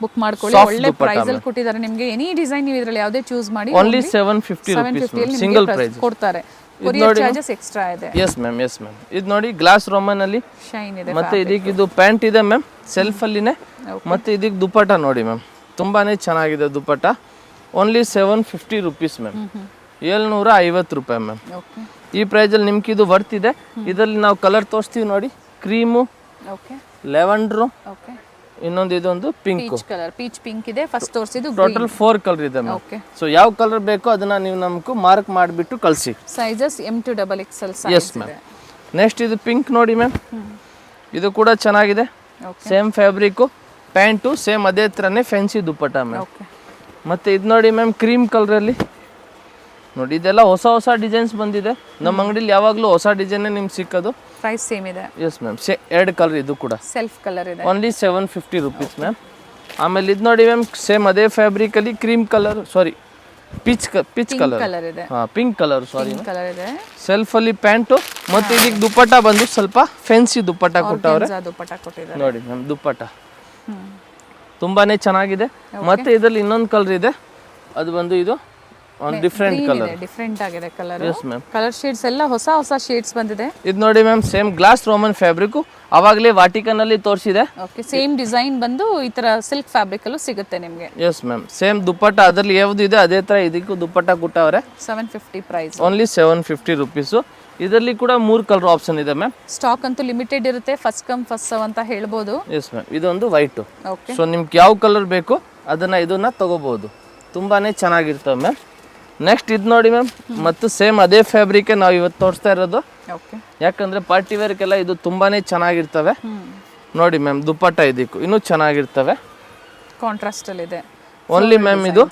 ಬುಕ್ ಮಾಡ್ಕೊಳ್ಳಿ. ಒಳ್ಳೆ ಪ್ರೈಸ್ ಅಲ್ಲಿ ಕೊಟ್ಟಿದ್ದಾರೆ ನಿಮಗೆ. ಎನಿ ಡಿಸೈನ್ ನೀವು ಇದರಲ್ಲಿ ಯಾವುದೇ ಚೂಸ್ ಮಾಡಿ ಓನ್ಲಿ 750 ರುಪೀಸ್ ಸಿಂಗಲ್ ಪ್ರೈಸ್ ಕೊಡ್ತಾರೆ. ಕೊರಿಯರ್ ಚಾರ್ಜಸ್ ಎಕ್ಸ್ಟ್ರಾ ಇದೆ. Yes ma'am. ಇದು ನೋಡಿ ಗ್ಲಾಸ್ ರೋಮನ್ ಅಲ್ಲಿ ಶೈನ್ ಇದೆ. ಮತ್ತೆ ಇದಕ್ಕೆ ಇದು ಪ್ಯಾಂಟ್ ಇದೆ ಮ್ಯಾಮ್ ಸೆಲ್ಫ್ ಅಲ್ಲಿನೇ. ಮತ್ತೆ ಇದಕ್ಕೆ ದುಪ್ಪಟ್ಟ ನೋಡಿ ಮ್ಯಾಮ್, ತುಂಬಾನೇ ಚೆನ್ನಾಗಿದೆ ದುಪ್ಪಟ್ಟ. ಓನ್ಲಿ 750 ರುಪೀಸ್ ಮ್ಯಾಮ್, 750 ರೂಪಾಯಿ ಮ್ಯಾಮ್. ಈ ಪ್ರೈಸಲ್ಲಿ ನಿಮ್ಗೆ ಇದು ವರ್ತ್ ಇದೆ. ಇದರಲ್ಲಿ ನಾವು ಕಲರ್ ತೋರಿಸ್ತೀವಿ ನೋಡಿ, ಕ್ರೀಮು, ಲೆವೆಂಡ್ರು, ಇನ್ನೊಂದು ಇದೊಂದು ಪಿಂಕ್ ಕಲರ್, ಪೀಚ್ ಪಿಂಕ್ ಇದೆ. ಫಸ್ಟ್ ತೋರಿಸಿದ್ದು ಟೋಟಲ್ 4 ಕಲರ್ ಇದೆ ಮ್ಯಾಮ್. ಸೊ ಯಾವ ಕಲರ್ ಬೇಕೋ ಅದನ್ನ ನೀವು ನಮ್ಗೆ ಮಾರ್ಕ್ ಮಾಡಿಬಿಟ್ಟು ಕಳಿಸಿ. Sizes M to XXL yes ma'am. Next ಇದು ಪಿಂಕ್ ನೋಡಿ ಮ್ಯಾಮ್, ಇದು ಕೂಡ ಚೆನ್ನಾಗಿದೆ. ಸೇಮ್ ಫ್ಯಾಬ್ರಿಕ್ಕು, ಪ್ಯಾಂಟು ಸೇಮ್ ಅದೇ ಥರನೇ ಫ್ಯಾನ್ಸಿ ದುಪ್ಪಟ್ಟ ಮ್ಯಾಮ್. ಮತ್ತೆ ಇದು ನೋಡಿ ಮ್ಯಾಮ್, ಕ್ರೀಮ್ ಕಲರಲ್ಲಿ ನೋಡಿ. ಇದೆಲ್ಲ ಹೊಸ ಡಿಸೈನ್ಸ್ ಬಂದಿದೆ ನಮ್ಮ ಅಂಗಡಿಲಿ. ಯಾವಾಗಲೂ ಹೊಸ ಡಿಸೈನ್ ನಿಮ್ಗೆ ಸಿಕ್ಕೋದು. ಪ್ರೈಸ್ ಸೇಮ್ ಇದೆ. Yes ma'am. 2 ಕಲರ್ ಇದು ಕೂಡ ಸೆಲ್ಫ್ ಕಲರ್ ಇದೆ. Only 750 rupees ma'am. ಆಮೇಲೆ ಇದು ನೋಡಿ ಮ್ಯಾಮ್, ಸೇಮ್ ಅದೇ ಫ್ಯಾಬ್ರಿಕ್ ಅಲ್ಲಿ ಕ್ರೀಮ್ ಕಲರ್, ಸಾರಿ ಪಿಚ್ ಕಲರ್ ಇದೆ. ಪಿಂಕ್ ಕಲರ್, ಸಾರಿ ಕಲರ್ ಇದೆ. ಸೆಲ್ಫ್ ಅಲ್ಲಿ ಪ್ಯಾಂಟು ಮತ್ತೆ ಇದಕ್ಕೆ ದುಪ್ಪಟ್ಟ ಬಂದು ಸ್ವಲ್ಪ ಫ್ಯಾನ್ಸಿ ದುಪ್ಪಟ್ಟ ಕೊಟ್ಟವ್ರೆ ನೋಡಿ ಮ್ಯಾಮ್. ದುಪ್ಪಟ್ಟ ತುಂಬಾನೇ ಚೆನ್ನಾಗಿದೆ. ಮತ್ತೆ ಇದರಲ್ಲಿ ಇನ್ನೊಂದು ಕಲರ್ ಇದೆ, ಅದು ಬಂದು ಇದು ಡಿಫ್ರೆಂಟ್ ಕಲರ್, ಡಿಫ್ರೆಂಟ್ ಆಗಿದೆ colour. Yes ma'am. Colour shades ಎಲ್ಲ ಹೊಸ ಶೇಡ್ಸ್ ಬಂದಿದೆ. ಇದು ನೋಡಿ ma'am, same glass Roman fabric, ಅವಾಗಲೇ ವಾಟಿಕನ್ ಅಲ್ಲಿ ತೋರಿಸಿದೆ. ಓಕೆ, ಸೇಮ್ ಡಿಸೈನ್ ಬಂದು ಈ ತರ ಸಿಲ್ಕ್ ಫ್ಯಾಬ್ರಿಕ್ ಅಲ್ಲೂ ಸಿಗುತ್ತೆ ನಿಮಗೆ. Yes ma'am. ಸೇಮ್ ದುಪ್ಪಟ್ಟ ಅದರಲ್ಲಿ ಯಾವ್ದು ಇದೆ ಅದೇ ತರ ಇದಕ್ಕೂ ದುಪ್ಪಟ್ಟ ಕೊಟ್ಟವ್ರೆ. 750 ಪ್ರೈಸ್. Only 750 rupees. ಇದರಲ್ಲಿ ಕೂಡ 3 ಕಲರ್ ಆಪ್ಷನ್ ಇದೆ ಮ್ಯಾಮ್. ಸ್ಟಾಕ್ ಅಂತೂ ಲಿಮಿಟೆಡ್ ಇರುತ್ತೆ, ಫಸ್ಟ್ ಕಮ್ ಫಸ್ಟ್ ಸರ್ವ್ ಅಂತ ಹೇಳ್ಬೋದು. Yes ma'am. ಇದೊಂದು ವೈಟ್. ಓಕೆ. ಸೊ ನಿಮ್ಗೆ ಯಾವ ಕಲರ್ ಬೇಕು ಇದನ್ನ ತಗೋಬಹುದು. ತುಂಬಾನೇ ಚೆನ್ನಾಗಿರ್ತವೆ ಮ್ಯಾಮ್. ನೆಕ್ಸ್ಟ್ ಇದು ನೋಡಿ ಮ್ಯಾಮ್, ಮತ್ತು ಸೇಮ್ ಅದೇ ಫ್ಯಾಬ್ರಿಕ್ ನಾವು ಇವತ್ತು ತೋರಿಸ್ತಾ ಇರೋದು. ಯಾಕಂದ್ರೆ ಪಾರ್ಟಿ ವೇರ್ಗೆಲ್ಲ ಇದು ತುಂಬಾನೇ ಚೆನ್ನಾಗಿರ್ತವೆ ನೋಡಿ ಮ್ಯಾಮ್. ದುಪ್ಪಟ್ಟ ಇದಕ್ಕೂ ಇನ್ನೂ ಚೆನ್ನಾಗಿರ್ತವೆ, ಕಾಂಟ್ರಾಸ್ಟ್ ಅಲ್ಲಿ ಇದೆ. ಓನ್ಲಿ ಮ್ಯಾಮ್ ಇದು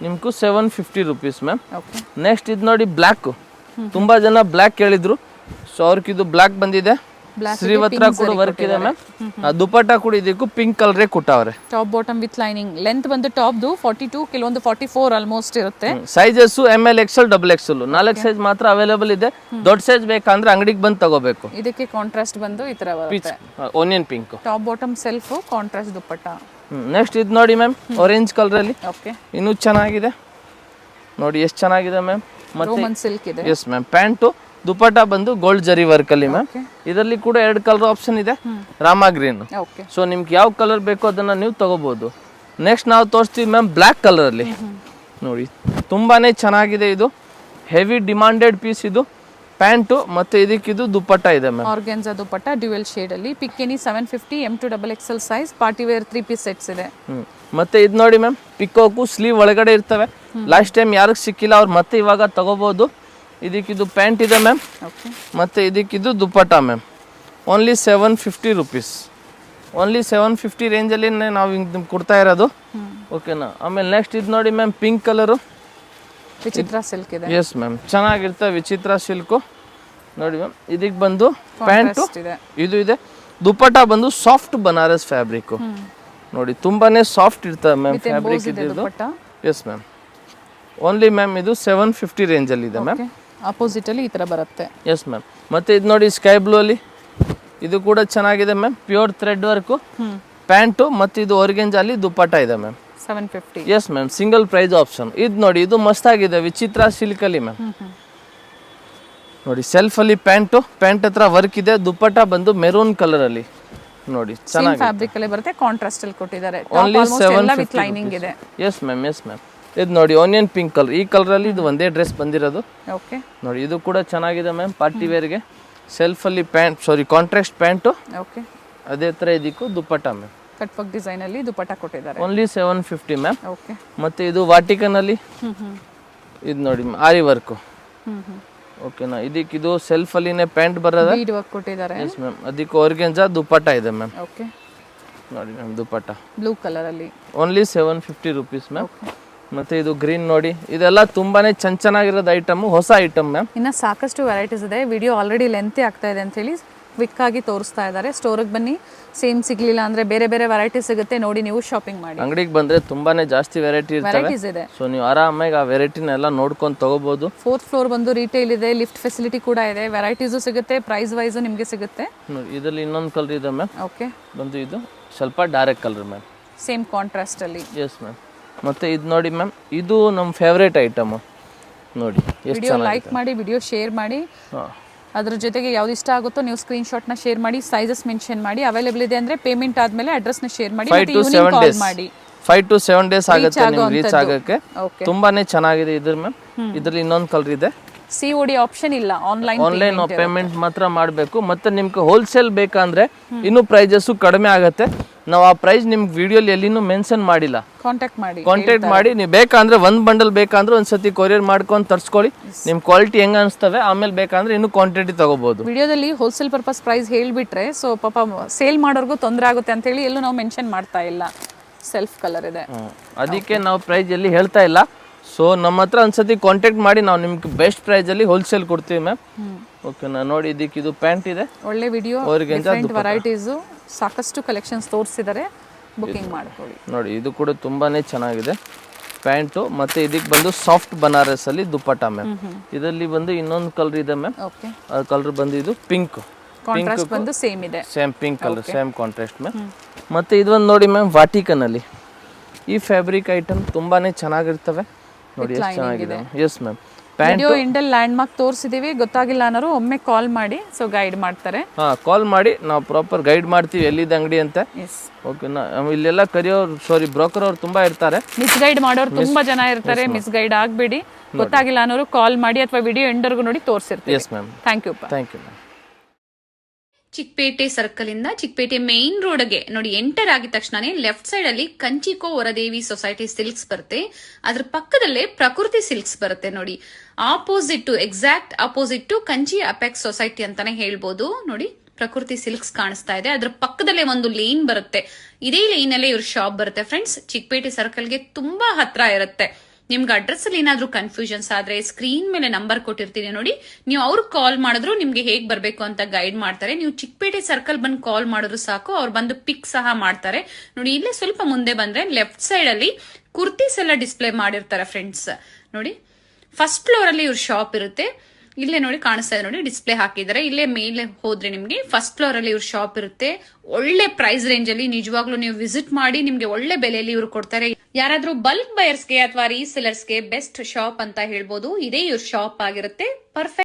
ನಿಮ್ಗೂ 750 ರುಪೀಸ್ ಮ್ಯಾಮ್. ನೆಕ್ಸ್ಟ್ ಇದು ನೋಡಿ ಬ್ಲ್ಯಾಕ್, ತುಂಬಾ ಜನ ಬ್ಲ್ಯಾಕ್ ಕೇಳಿದ್ರು. ಸೊ ಅವ್ರಿಗೆ ಇದು ಬ್ಲ್ಯಾಕ್ ಬಂದಿದೆ. ಶ್ರೀವತ್ರ ಕೂಡ ವರ್ಕ್ ಇದೆ ಮ್ಯಾಮ್. ದುಪ್ಪಟ್ಟ ಕೂಡ ಇದಕ್ಕೂ ಪಿಂಕ್ ಕಲರೇ ಕೊಟ್ಟವ್ರೆ. Top bottom with lining. Length ಬಂದು ಟಾಪ್ದು 42, ಕೆಲವೊಂದು 44 ಆಲ್ಮೋಸ್ಟ್ ಇರುತ್ತೆ. Sizes ML XL XXL 4 size ಮಾತ್ರ ಅವೈಲೇಬಲ್ ಇದೆ. ದೊಡ್ಡ ಸೈಜ್ ಬೇಕಂದ್ರೆ ಅಂಗಡಿಗೆ ಬಂದು ತಗೋಬೇಕು. ಇದಕ್ಕೆ ಕಾಂಟ್ರಾಸ್ಟ್ ಬಂದು ಈ ತರ ಬರುತ್ತೆ, onion pink. Top bottom self, contrast dupatta. Next ಇದು ನೋಡಿ ಮ್ಯಾಮ್, ಆರೆಂಜ್ ಕಲರ್ ಅಲ್ಲಿ. ಓಕೆ, ಇನ್ನೂ ಚೆನ್ನಾಗಿದೆ ನೋಡಿ, ಎಷ್ಟು ಚೆನ್ನಾಗಿದೆ ಮ್ಯಾಮ್. ಮತ್ತೆ ರೋಮನ್ ಸಿಲ್ಕ್ ಇದೆ. Yes ma'am. ಪ್ಯಾಂಟು ದುಪ್ಪಟ್ಟ ಬಂದು ಗೋಲ್ಡ್ ಜರಿ ವರ್ಕ್ ಅಲ್ಲಿ ಮ್ಯಾಮ್. ಇದರಲ್ಲಿ ಕೂಡ 2 ಕಲರ್ ಆಪ್ಷನ್ ಇದೆ, ರಾಮಾ ಗ್ರೀನ್. ಸೊ ನಿಮ್ಗೆ ಯಾವ ಕಲರ್ ಬೇಕೋ ಅದನ್ನ ನೀವು ತಗೋಬಹುದು. ನೆಕ್ಸ್ಟ್ ನಾವು ತೋರಿಸ್ತೀವಿ ಮ್ಯಾಮ್ ಬ್ಲ್ಯಾಕ್ ಕಲರ್ ಅಲ್ಲಿ ನೋಡಿ. ತುಂಬಾನೇ ಚೆನ್ನಾಗಿದೆ, ಇದು ಹೆವಿ ಡಿಮಾಂಡೆಡ್ ಪೀಸ್. ಇದು ಪ್ಯಾಂಟು ಮತ್ತೆ ಇದಕ್ಕಿದು ದುಪ್ಪಟ್ಟ ಇದೆ ma'am. Organza dupatta dual shade ಅಲ್ಲಿ. ಪಿಕ್ಕೆನಿ 750, M to XXL size. Party wear 3 piece sets ಇದೆ. ಮತ್ತೆ ಇದು ನೋಡಿ ಮ್ಯಾಮ್, ಪಿಕೋಕು ಸ್ಲೀವ್ ಒಳಗಡೆ ಇರ್ತವೆ. ಲಾಸ್ಟ್ ಟೈಮ್ ಯಾರಿಗೆ ಸಿಕ್ಕಿಲ್ಲ ಅವ್ರು ಮತ್ತೆ ಇವಾಗ ತಗೋಬಹುದು. ಇದಕ್ಕಿದು ಪ್ಯಾಂಟ್ ಇದೆ ಮ್ಯಾಮ್, ಮತ್ತೆ ಇದಕ್ಕಿದು ದುಪ್ಪಟ್ಟ ಮ್ಯಾಮ್. Only 750 rupees. ಓನ್ಲಿ 750 ರೇಂಜಲ್ಲಿ ನಾವು ನಿಮ್ಗೆ ಕೊಡ್ತಾ ಇರೋದು. ಓಕೆನಾ. ಆಮೇಲೆ ನೆಕ್ಸ್ಟ್ ಇದು ನೋಡಿ ಮ್ಯಾಮ್, ಪಿಂಕ್ ಕಲರು, ವಿಚಿತ್ರ ಸಿಲ್ಕ್ ಇದೆ. ಎಸ್ ಮ್ಯಾಮ್, ಚೆನ್ನಾಗಿರ್ತವೆ. ವಿಚಿತ್ರ ಸಿಲ್ಕು ನೋಡಿ ಮ್ಯಾಮ್. ಇದಕ್ಕೆ ಬಂದು ಪ್ಯಾಂಟು ಇದು ಇದೆ. ದುಪ್ಪಟ್ಟ ಬಂದು ಸಾಫ್ಟ್ ಬನಾರಸ್ ಫ್ಯಾಬ್ರಿಕ್ ನೋಡಿ, ತುಂಬಾನೇ ಸಾಫ್ಟ್ ಇರ್ತವೆ ಮ್ಯಾಮ್ ಫ್ಯಾಬ್ರಿಕ್ ಇದು. Yes ma'am. ಓನ್ಲಿ ಮ್ಯಾಮ್ ಇದು 750 ರೇಂಜಲ್ಲಿ ಇದೆ ಮ್ಯಾಮ್. ಆಪೋಸಿಟ್ ಅಲ್ಲಿ ಈ ತರ ಬರುತ್ತೆ. Yes ma'am. ಮತ್ತೆ ಇದು ನೋಡಿ ಸ್ಕೈ ಬ್ಲೂ ಅಲ್ಲಿ, ಇದು ಕೂಡ ಚೆನ್ನಾಗಿದೆ ma'am. Pure thread work, pant ಮತ್ತೆ ಇದು ಆರ್ಗೆಂಜಾ ಅಲ್ಲಿ ದುಪ್ಪಟ್ಟ ಇದೆ ma'am. 750. Yes ma'am. Single price option. ಇದು ನೋಡಿ, ಇದು ಮಸ್ತ್ ಆಗಿದೆ, ವಿಚಿತ್ರ ಸಿಲ್ಕ್ ಅಲ್ಲಿ ಮ್ಯಾಮ್. ನೋಡಿ ಸೆಲ್ಫ್ ಅಲ್ಲಿ ಪ್ಯಾಂಟು, ಪ್ಯಾಂಟ್ ಹತ್ರ ವರ್ಕ್ ಇದೆ. ದುಪ್ಪಟ್ಟ ಬಂದು ಮೆರೂನ್ ಕಲರ್ ಅಲ್ಲಿ ನೋಡಿ, ಚೆನ್ನಾಗಿ ಫ್ಯಾಬ್ರಿಕ್ ಅಲ್ಲಿ ಬರುತ್ತೆ. ಕಾಂಟ್ರಾಸ್ಟ್ ಅಲ್ಲಿ ಕೊಟ್ಟಿದ್ದಾರೆ. ಓನ್ಲಿ 750 ಲೈನಿಂಗ್ ಇದೆ. Yes ma'am. Yes ma'am. ಇದು ನೋಡಿ ಆನಿಯನ್ ಪಿಂಕ್ ಕಲರ್. ಈ ಕಲರ್ ಅಲ್ಲಿ ಇದು ಒಂದೇ ಡ್ರೆಸ್ ಬಂದಿರೋದು. ಓಕೆ ನೋಡಿ, ಇದು ಕೂಡ ಚೆನ್ನಾಗಿದೆ ಮ್ಯಾಮ್. ಪಾರ್ಟಿ ವೇರ್ಗೆ ಸೆಲ್ಫ್ ಅಲ್ಲಿ ಪ್ಯಾಂಟ್, ಸಾರಿ ಕಾಂಟ್ರಾಸ್ಟ್ ಪ್ಯಾಂಟು. ಓಕೆ, ಅದೇ ತರ ಇದಕ್ಕೂ ದುಪ್ಪಟ್ಟ ಮ್ಯಾಮ್. ಕಟ್ ವರ್ಕ್ ಡಿಸೈನ್ ಅಲ್ಲಿ ದುಪ್ಪಟ್ಟ ಕೊಟ್ಟಿದ್ದಾರೆ. Only 750 ma'am. ಓಕೆ. ಮತ್ತೆ ಇದು ವಾಟಿಕನ್ ಅಲ್ಲಿ ಇದು ನೋಡಿ ಆರಿ ವರ್ಕ್. ಓಕೆನಾ. ಇದಕ್ಕಿದು ಸೆಲ್ಫ್ ಅಲ್ಲಿನೇ ಪ್ಯಾಂಟ್ ಬರೋದ, ಬೀಡ್ ವರ್ಕ್ ಕೊಟ್ಟಿದ್ದಾರೆ. Yes ma'am. ಅದಕ್ಕೆ ಆರ್ಗೆಂಜಾ ದುಪ್ಪಟ್ಟ ಇದೆ ಮ್ಯಾಮ್. ಓಕೆ ನೋಡಿ ಮ್ಯಾಮ್, ದುಪ್ಪಟ್ಟ ಬ್ಲೂ ಕಲರ್ ಅಲ್ಲಿ. Only 750 rupees ma'am. ಮತ್ತೆ ಇದು ಗ್ರೀನ್ ನೋಡಿ, ಇದೆಲ್ಲ ತುಂಬಾನೇ ಚೆನ್ನಾಗಿರೋದು ಐಟಮ್, ಹೊಸ ಐಟಮ್ ಮ್ಯಾಮ್. ಇನ್ನ ಸಾಕಷ್ಟು ವೆರೈಟೀಸ್ ಇದೆ. ವಿಡಿಯೋ ಆಲ್ರೆಡಿ ಲೆಂತಿ ಆಗ್ತಾ ಇದೆ ಅಂತ ಹೇಳಿ ಕ್ವಿಕ್ ಆಗಿ ತೋರಿಸ್ತಾ ಇದ್ದಾರೆ. ಸ್ಟೋರಿಗೆ ಬನ್ನಿ, ಸೇಮ್ ಸಿಗ್ಲಿಲ್ಲ ಅಂದ್ರೆ ಬೇರೆ ಬೇರೆ ವೆರೈಟಿ ಸಿಗುತ್ತೆ, ನೋಡಿ ನೀವು ಶಾಪಿಂಗ್ ಮಾಡಿ. ಅಂಗಡಿಗೆ ಬಂದ್ರೆ ತುಂಬಾನೇ ಜಾಸ್ತಿ ವೆರೈಟೀಸ್ ಇದೆ. ಸೊ ನೀವು ಆರಾಮಾಗಿ ಆ ವೆರೈಟಿನೆಲ್ಲ ನೋಡ್ಕೊಂಡು ತಗೋಬಹುದು. 4th ಫ್ಲೋರ್ ಬಂದು ರಿಟೇಲ್ ಇದೆ, ಲಿಫ್ಟ್ ಫೆಸಿಲಿಟಿ ಕೂಡ ಇದೆ, ವೆರೈಟೀಸು ಸಿಗುತ್ತೆ, ಪ್ರೈಸ್ ವೈಸ್ ನಿಮಗೆ ಸಿಗುತ್ತೆ. ಇದರಲ್ಲಿ ಇನ್ನೊಂದು ಕಲರ್ ಇದೆ ಮ್ಯಾಮ್. ಓಕೆ, ಬಂದು ಇದು ಸ್ವಲ್ಪ dark colour ma'am, same contrast ಅಲ್ಲಿ. Yes ma'am. ಮತ್ತೆ ಇದು ನೋಡಿ ಮ್ಯಾಮ್, ಇದು ನಮ್ಮ ಫೇವ್ರೇಟ್ ಐಟಮ್ ನೋಡಿ. ವಿಡಿಯೋ ಲೈಕ್ ಮಾಡಿ, ವಿಡಿಯೋ ಶೇರ್ ಮಾಡಿ, ಅದ್ರ ಜೊತೆಗೆ ಯಾವ್ದು ಇಷ್ಟ ಆಗುತ್ತೋ ನೀವು ಸ್ಕ್ರೀನ್ ಶಾಟ್ ನ ಶೇರ್ ಮಾಡಿ, ಸೈಜಸ್ ಮೆನ್ಷನ್ ಮಾಡಿ. ಅವೈಲೇಬಲ್ ಇದೆ ಅಂದ್ರೆ ಪೇಮೆಂಟ್ ಆದ್ಮೇಲೆ ಅಡ್ರೆಸ್ ನ ಶೇರ್ ಮಾಡಿ, 5 to 7 days ಆಗುತ್ತೆ ನಿಮ್ಗೆ ರೀಚ್ ಆಗಕ್ಕೆ. ತುಂಬಾನೇ ಚೆನ್ನಾಗಿದೆ ಇದ್ರ ಮ್ಯಾಮ್. ಇದ್ರಲ್ಲಿ ಇನ್ನೊಂದು ಕಲರ್ ಇದೆ. COD ಆಪ್ಷನ್ ಇಲ್ಲ, ಆನ್ಲೈನ್ ಪೇಮೆಂಟ್ ಮಾತ್ರ ಮಾಡಬೇಕು. ಮತ್ತೆ ನಿಮ್ಗೆ ಹೋಲ್ಸೇಲ್ ಬೇಕಂದ್ರೆ ಇನ್ನು ಪ್ರೈಸಸ್ ಕಡಿಮೆ ಆಗುತ್ತೆ. ನಾವು ಆ ಪ್ರೈಸ್ ನಿಮ್ಗೆ ವಿಡಿಯೋಲಿ ಎಲ್ಲಿನೂ ಮೆನ್ಷನ್ ಮಾಡಿಲ್ಲ. ಕಾಂಟ್ಯಾಕ್ಟ್ ಮಾಡಿ ನೀವು ಬೇಕಂದ್ರೆ ಒಂದು ಬಂಡಲ್ ಬೇಕಂದ್ರೆ ಒಂದ್ಸತಿ ಕೊರಿಯರ್ ಮಾಡ್ಕೊಂಡು ತರ್ಸ್ಕೊಳ್ಳಿ. ನಿಮ್ ಕ್ವಾಲಿಟಿ ಹೆಂಗ ಅನಿಸ್ತವೆ, ಆಮೇಲೆ ಬೇಕಂದ್ರೆ ಇನ್ನು ಕ್ವಾಂಟಿಟಿ ತಗೋಬಹುದು. ವಿಡಿಯೋದಲ್ಲಿ ಹೋಲ್ಸೇಲ್ ಪರ್ಪಸ್ ಪ್ರೈಸ್ ಹೇಳ್ಬಿಟ್ರೆ ಸೊ ಪಾಪ ಸೇಲ್ ಮಾಡೋರ್ಗೂ ತೊಂದರೆ ಆಗುತ್ತೆ ಅಂತ ಹೇಳಿ ಎಲ್ಲೂ ನಾವು ಮೆನ್ಷನ್ ಮಾಡ್ತಾ ಇಲ್ಲ. ಸೆಲ್ಫ್ ಕಲರ್ ಇದೆ, ಅದಕ್ಕೆ ನಾವು ಪ್ರೈಸ್ ಎಲ್ಲಿ ಹೇಳ್ತಾ ಇಲ್ಲ. ಸೊ ನಮ್ಮ ಹತ್ರ ಒಂದ್ಸತಿ ಕಾಂಟ್ಯಾಕ್ಟ್ ಮಾಡಿ ನಾವು ನಿಮ್ಗೆ ಬೆಸ್ಟ್ ಪ್ರೈಸ್ ಅಲ್ಲಿ ಹೋಲ್ಸೇಲ್ ಕೊಡ್ತೀವಿ ಮ್ಯಾಮ್. ಓಕೆನಾ? ನೋಡಿ ಇದಕ್ಕೆ ಇದು ಪ್ಯಾಂಟ್ ಇದೆ, ಒಳ್ಳೆ ವಿಡಿಯೋ, ಡಿಫರೆಂಟ್ ವೆರೈಟೀಸ್, ಸಾಕಷ್ಟು ಕಲೆಕ್ಷನ್ಸ್ ತೋರಿಸಿದ್ದಾರೆ, ಬುಕಿಂಗ್ ಮಾಡ್ಕೊಳ್ಳಿ. ನೋಡಿ ಇದು ಕೂಡ ತುಂಬಾನೇ ಚೆನ್ನಾಗಿದೆ ಪ್ಯಾಂಟು. ಮತ್ತೆ ಇದಕ್ಕೆ ಬಂದು ಸಾಫ್ಟ್ ಬನಾರಸ್ ಅಲ್ಲಿ ದುಪ್ಪಟ್ಟ ಮ್ಯಾಮ್. ಇದರಲ್ಲಿ ಬಂದು ಇನ್ನೊಂದು ಕಲರ್ ಇದೆ ಮ್ಯಾಮ್. ಓಕೆ, ಆ ಕಲರ್ ಬಂದು ಇದು ಪಿಂಕ್, ಕಾಂಟ್ರಾಸ್ಟ್ ಬಂದು ಸೇಮ್ ಇದೆ, same pink colour, same contrast ma'am. ಮತ್ತೆ ಇದೊಂದು ನೋಡಿ ಮ್ಯಾಮ್, ವಾಟಿಕನ್ ಅಲ್ಲಿ ಈ ಫ್ಯಾಬ್ರಿಕ್ ಐಟಮ್ ತುಂಬಾನೇ ಚೆನ್ನಾಗಿರ್ತವೆ. ನೋಡಿ ಎಷ್ಟು ಚೆನ್ನಾಗಿದೆ. Yes ma'am. ವಿಡಿಯೋ ಎಂಡಲ್ಲಿ ಲ್ಯಾಂಡ್ ಮಾರ್ಕ್ ತೋರಿಸಿದೀವಿ, ಗೊತ್ತಾಗಿಲ್ಲ ಅನ್ನೋರು ಒಮ್ಮೆ ಕಾಲ್ ಮಾಡಿ, ಸೊ ಗೈಡ್ ಮಾಡ್ತಾರೆ. ಕಾಲ್ ಮಾಡಿ, ನಾವು ಪ್ರಾಪರ್ ಗೈಡ್ ಮಾಡ್ತೀವಿ ಎಲ್ಲಿದೆ ಅಂಗಡಿ ಅಂತ. ಓಕೆನಾ? ಇಲ್ಲೆಲ್ಲ ಬ್ರೋಕರ್ ಅವ್ರು ತುಂಬಾ ಇರ್ತಾರೆ, ಮಿಸ್ ಗೈಡ್ ಮಾಡೋರು ತುಂಬಾ ಜನ ಇರ್ತಾರೆ. ಮಿಸ್ ಗೈಡ್ ಆಗ್ಬೇಡಿ, ಗೊತ್ತಾಗಿಲ್ಲ ಅನ್ನೋರು ಕಾಲ್ ಮಾಡಿ ಅಥವಾ ವಿಡಿಯೋ ಎಂಡರ್ಗೂ ನೋಡಿ ತೋರಿಸಿರ್ತೀವಿ. Yes ma'am. Thank you. Thank you ma'am. Chickpet circle ಇಂದ ಚಿಕ್ಕಪೇಟೆ ಮೇನ್ ರೋಡ್ಗೆ ನೋಡಿ ಎಂಟರ್ ಆಗಿದ ತಕ್ಷಣನೇ ಲೆಫ್ಟ್ ಸೈಡ್ ಅಲ್ಲಿ ಕಂಚಿಕೋ ವರದೇವಿ ಸೊಸೈಟಿ ಸಿಲ್ಕ್ಸ್ ಬರುತ್ತೆ. ಅದ್ರ ಪಕ್ಕದಲ್ಲೇ ಪ್ರಕೃತಿ ಸಿಲ್ಕ್ಸ್ ಬರುತ್ತೆ ನೋಡಿ. Exact opposite to Kanchi apex society ಅಂತಾನೆ ಹೇಳ್ಬೋದು. ನೋಡಿ ಪ್ರಕೃತಿ ಸಿಲ್ಕ್ಸ್ ಕಾಣಿಸ್ತಾ ಇದೆ, ಅದ್ರ ಪಕ್ಕದಲ್ಲೇ ಒಂದು ಲೇನ್ ಬರುತ್ತೆ. ಇದೇ ಲೈನ್ ಅಲ್ಲೇ ಇವ್ರ ಶಾಪ್ ಬರುತ್ತೆ ಫ್ರೆಂಡ್ಸ್. ಚಿಕ್ಕಪೇಟೆ ಸರ್ಕಲ್ಗೆ ತುಂಬಾ ಹತ್ರ ಇರುತ್ತೆ. ನಿಮ್ಗೆ ಅಡ್ರೆಸ್ ಅಲ್ಲಿ ಏನಾದ್ರೂ ಕನ್ಫ್ಯೂಷನ್ಸ್ ಆದ್ರೆ ಸ್ಕ್ರೀನ್ ಮೇಲೆ ನಂಬರ್ ಕೊಟ್ಟಿರ್ತೀನಿ ನೋಡಿ, ನೀವು ಅವ್ರಿಗೆ ಕಾಲ್ ಮಾಡಿದ್ರು ನಿಮ್ಗೆ ಹೇಗ್ ಬರ್ಬೇಕು ಅಂತ ಗೈಡ್ ಮಾಡ್ತಾರೆ. ನೀವು ಚಿಕ್ಕಪೇಟೆ ಸರ್ಕಲ್ ಬಂದು ಕಾಲ್ ಮಾಡಿದ್ರು ಸಾಕು, ಅವ್ರು ಬಂದು ಪಿಕ್ ಸಹ ಮಾಡ್ತಾರೆ. ನೋಡಿ ಇಲ್ಲೇ ಸ್ವಲ್ಪ ಮುಂದೆ ಬಂದ್ರೆ ಲೆಫ್ಟ್ ಸೈಡ್ ಅಲ್ಲಿ ಕುರ್ತೀಸ್ ಎಲ್ಲ ಡಿಸ್ಪ್ಲೇ ಮಾಡಿರ್ತಾರೆ ಫ್ರೆಂಡ್ಸ್. ನೋಡಿ ಫಸ್ಟ್ ಫ್ಲೋರ್ ಅಲ್ಲಿ ಇವ್ರ ಶಾಪ್ ಇರುತ್ತೆ. ಇಲ್ಲೇ ನೋಡಿ ಕಾಣಿಸ್ತಾ ಇದೆ, ನೋಡಿ ಡಿಸ್ಪ್ಲೇ ಹಾಕಿದ್ದಾರೆ. ಇಲ್ಲೇ ಮೇಲೆ ಹೋದ್ರೆ ನಿಮ್ಗೆ ಫಸ್ಟ್ ಫ್ಲೋರ್ ಅಲ್ಲಿ ಇವ್ರ ಶಾಪ್ ಇರುತ್ತೆ. ಒಳ್ಳೆ ಪ್ರೈಸ್ ರೇಂಜ್ ಅಲ್ಲಿ ನಿಜವಾಗ್ಲೂ ನೀವು ವಿಸಿಟ್ ಮಾಡಿ, ನಿಮ್ಗೆ ಒಳ್ಳೆ ಬೆಲೆಯಲ್ಲಿ ಇವ್ರು ಕೊಡ್ತಾರೆ. ಯಾರಾದ್ರೂ ಬಲ್ಕ್ ಬಯರ್ಸ್ಗೆ ಅಥವಾ ರೀಸೆಲರ್ಸ್ಗೆ ಬೆಸ್ಟ್ ಶಾಪ್ ಅಂತ ಹೇಳ್ಬೋದು. ಇದೇ ಇವ್ರ ಶಾಪ್ ಆಗಿರುತ್ತೆ. ಪರ್ಫೆಕ್ಟ್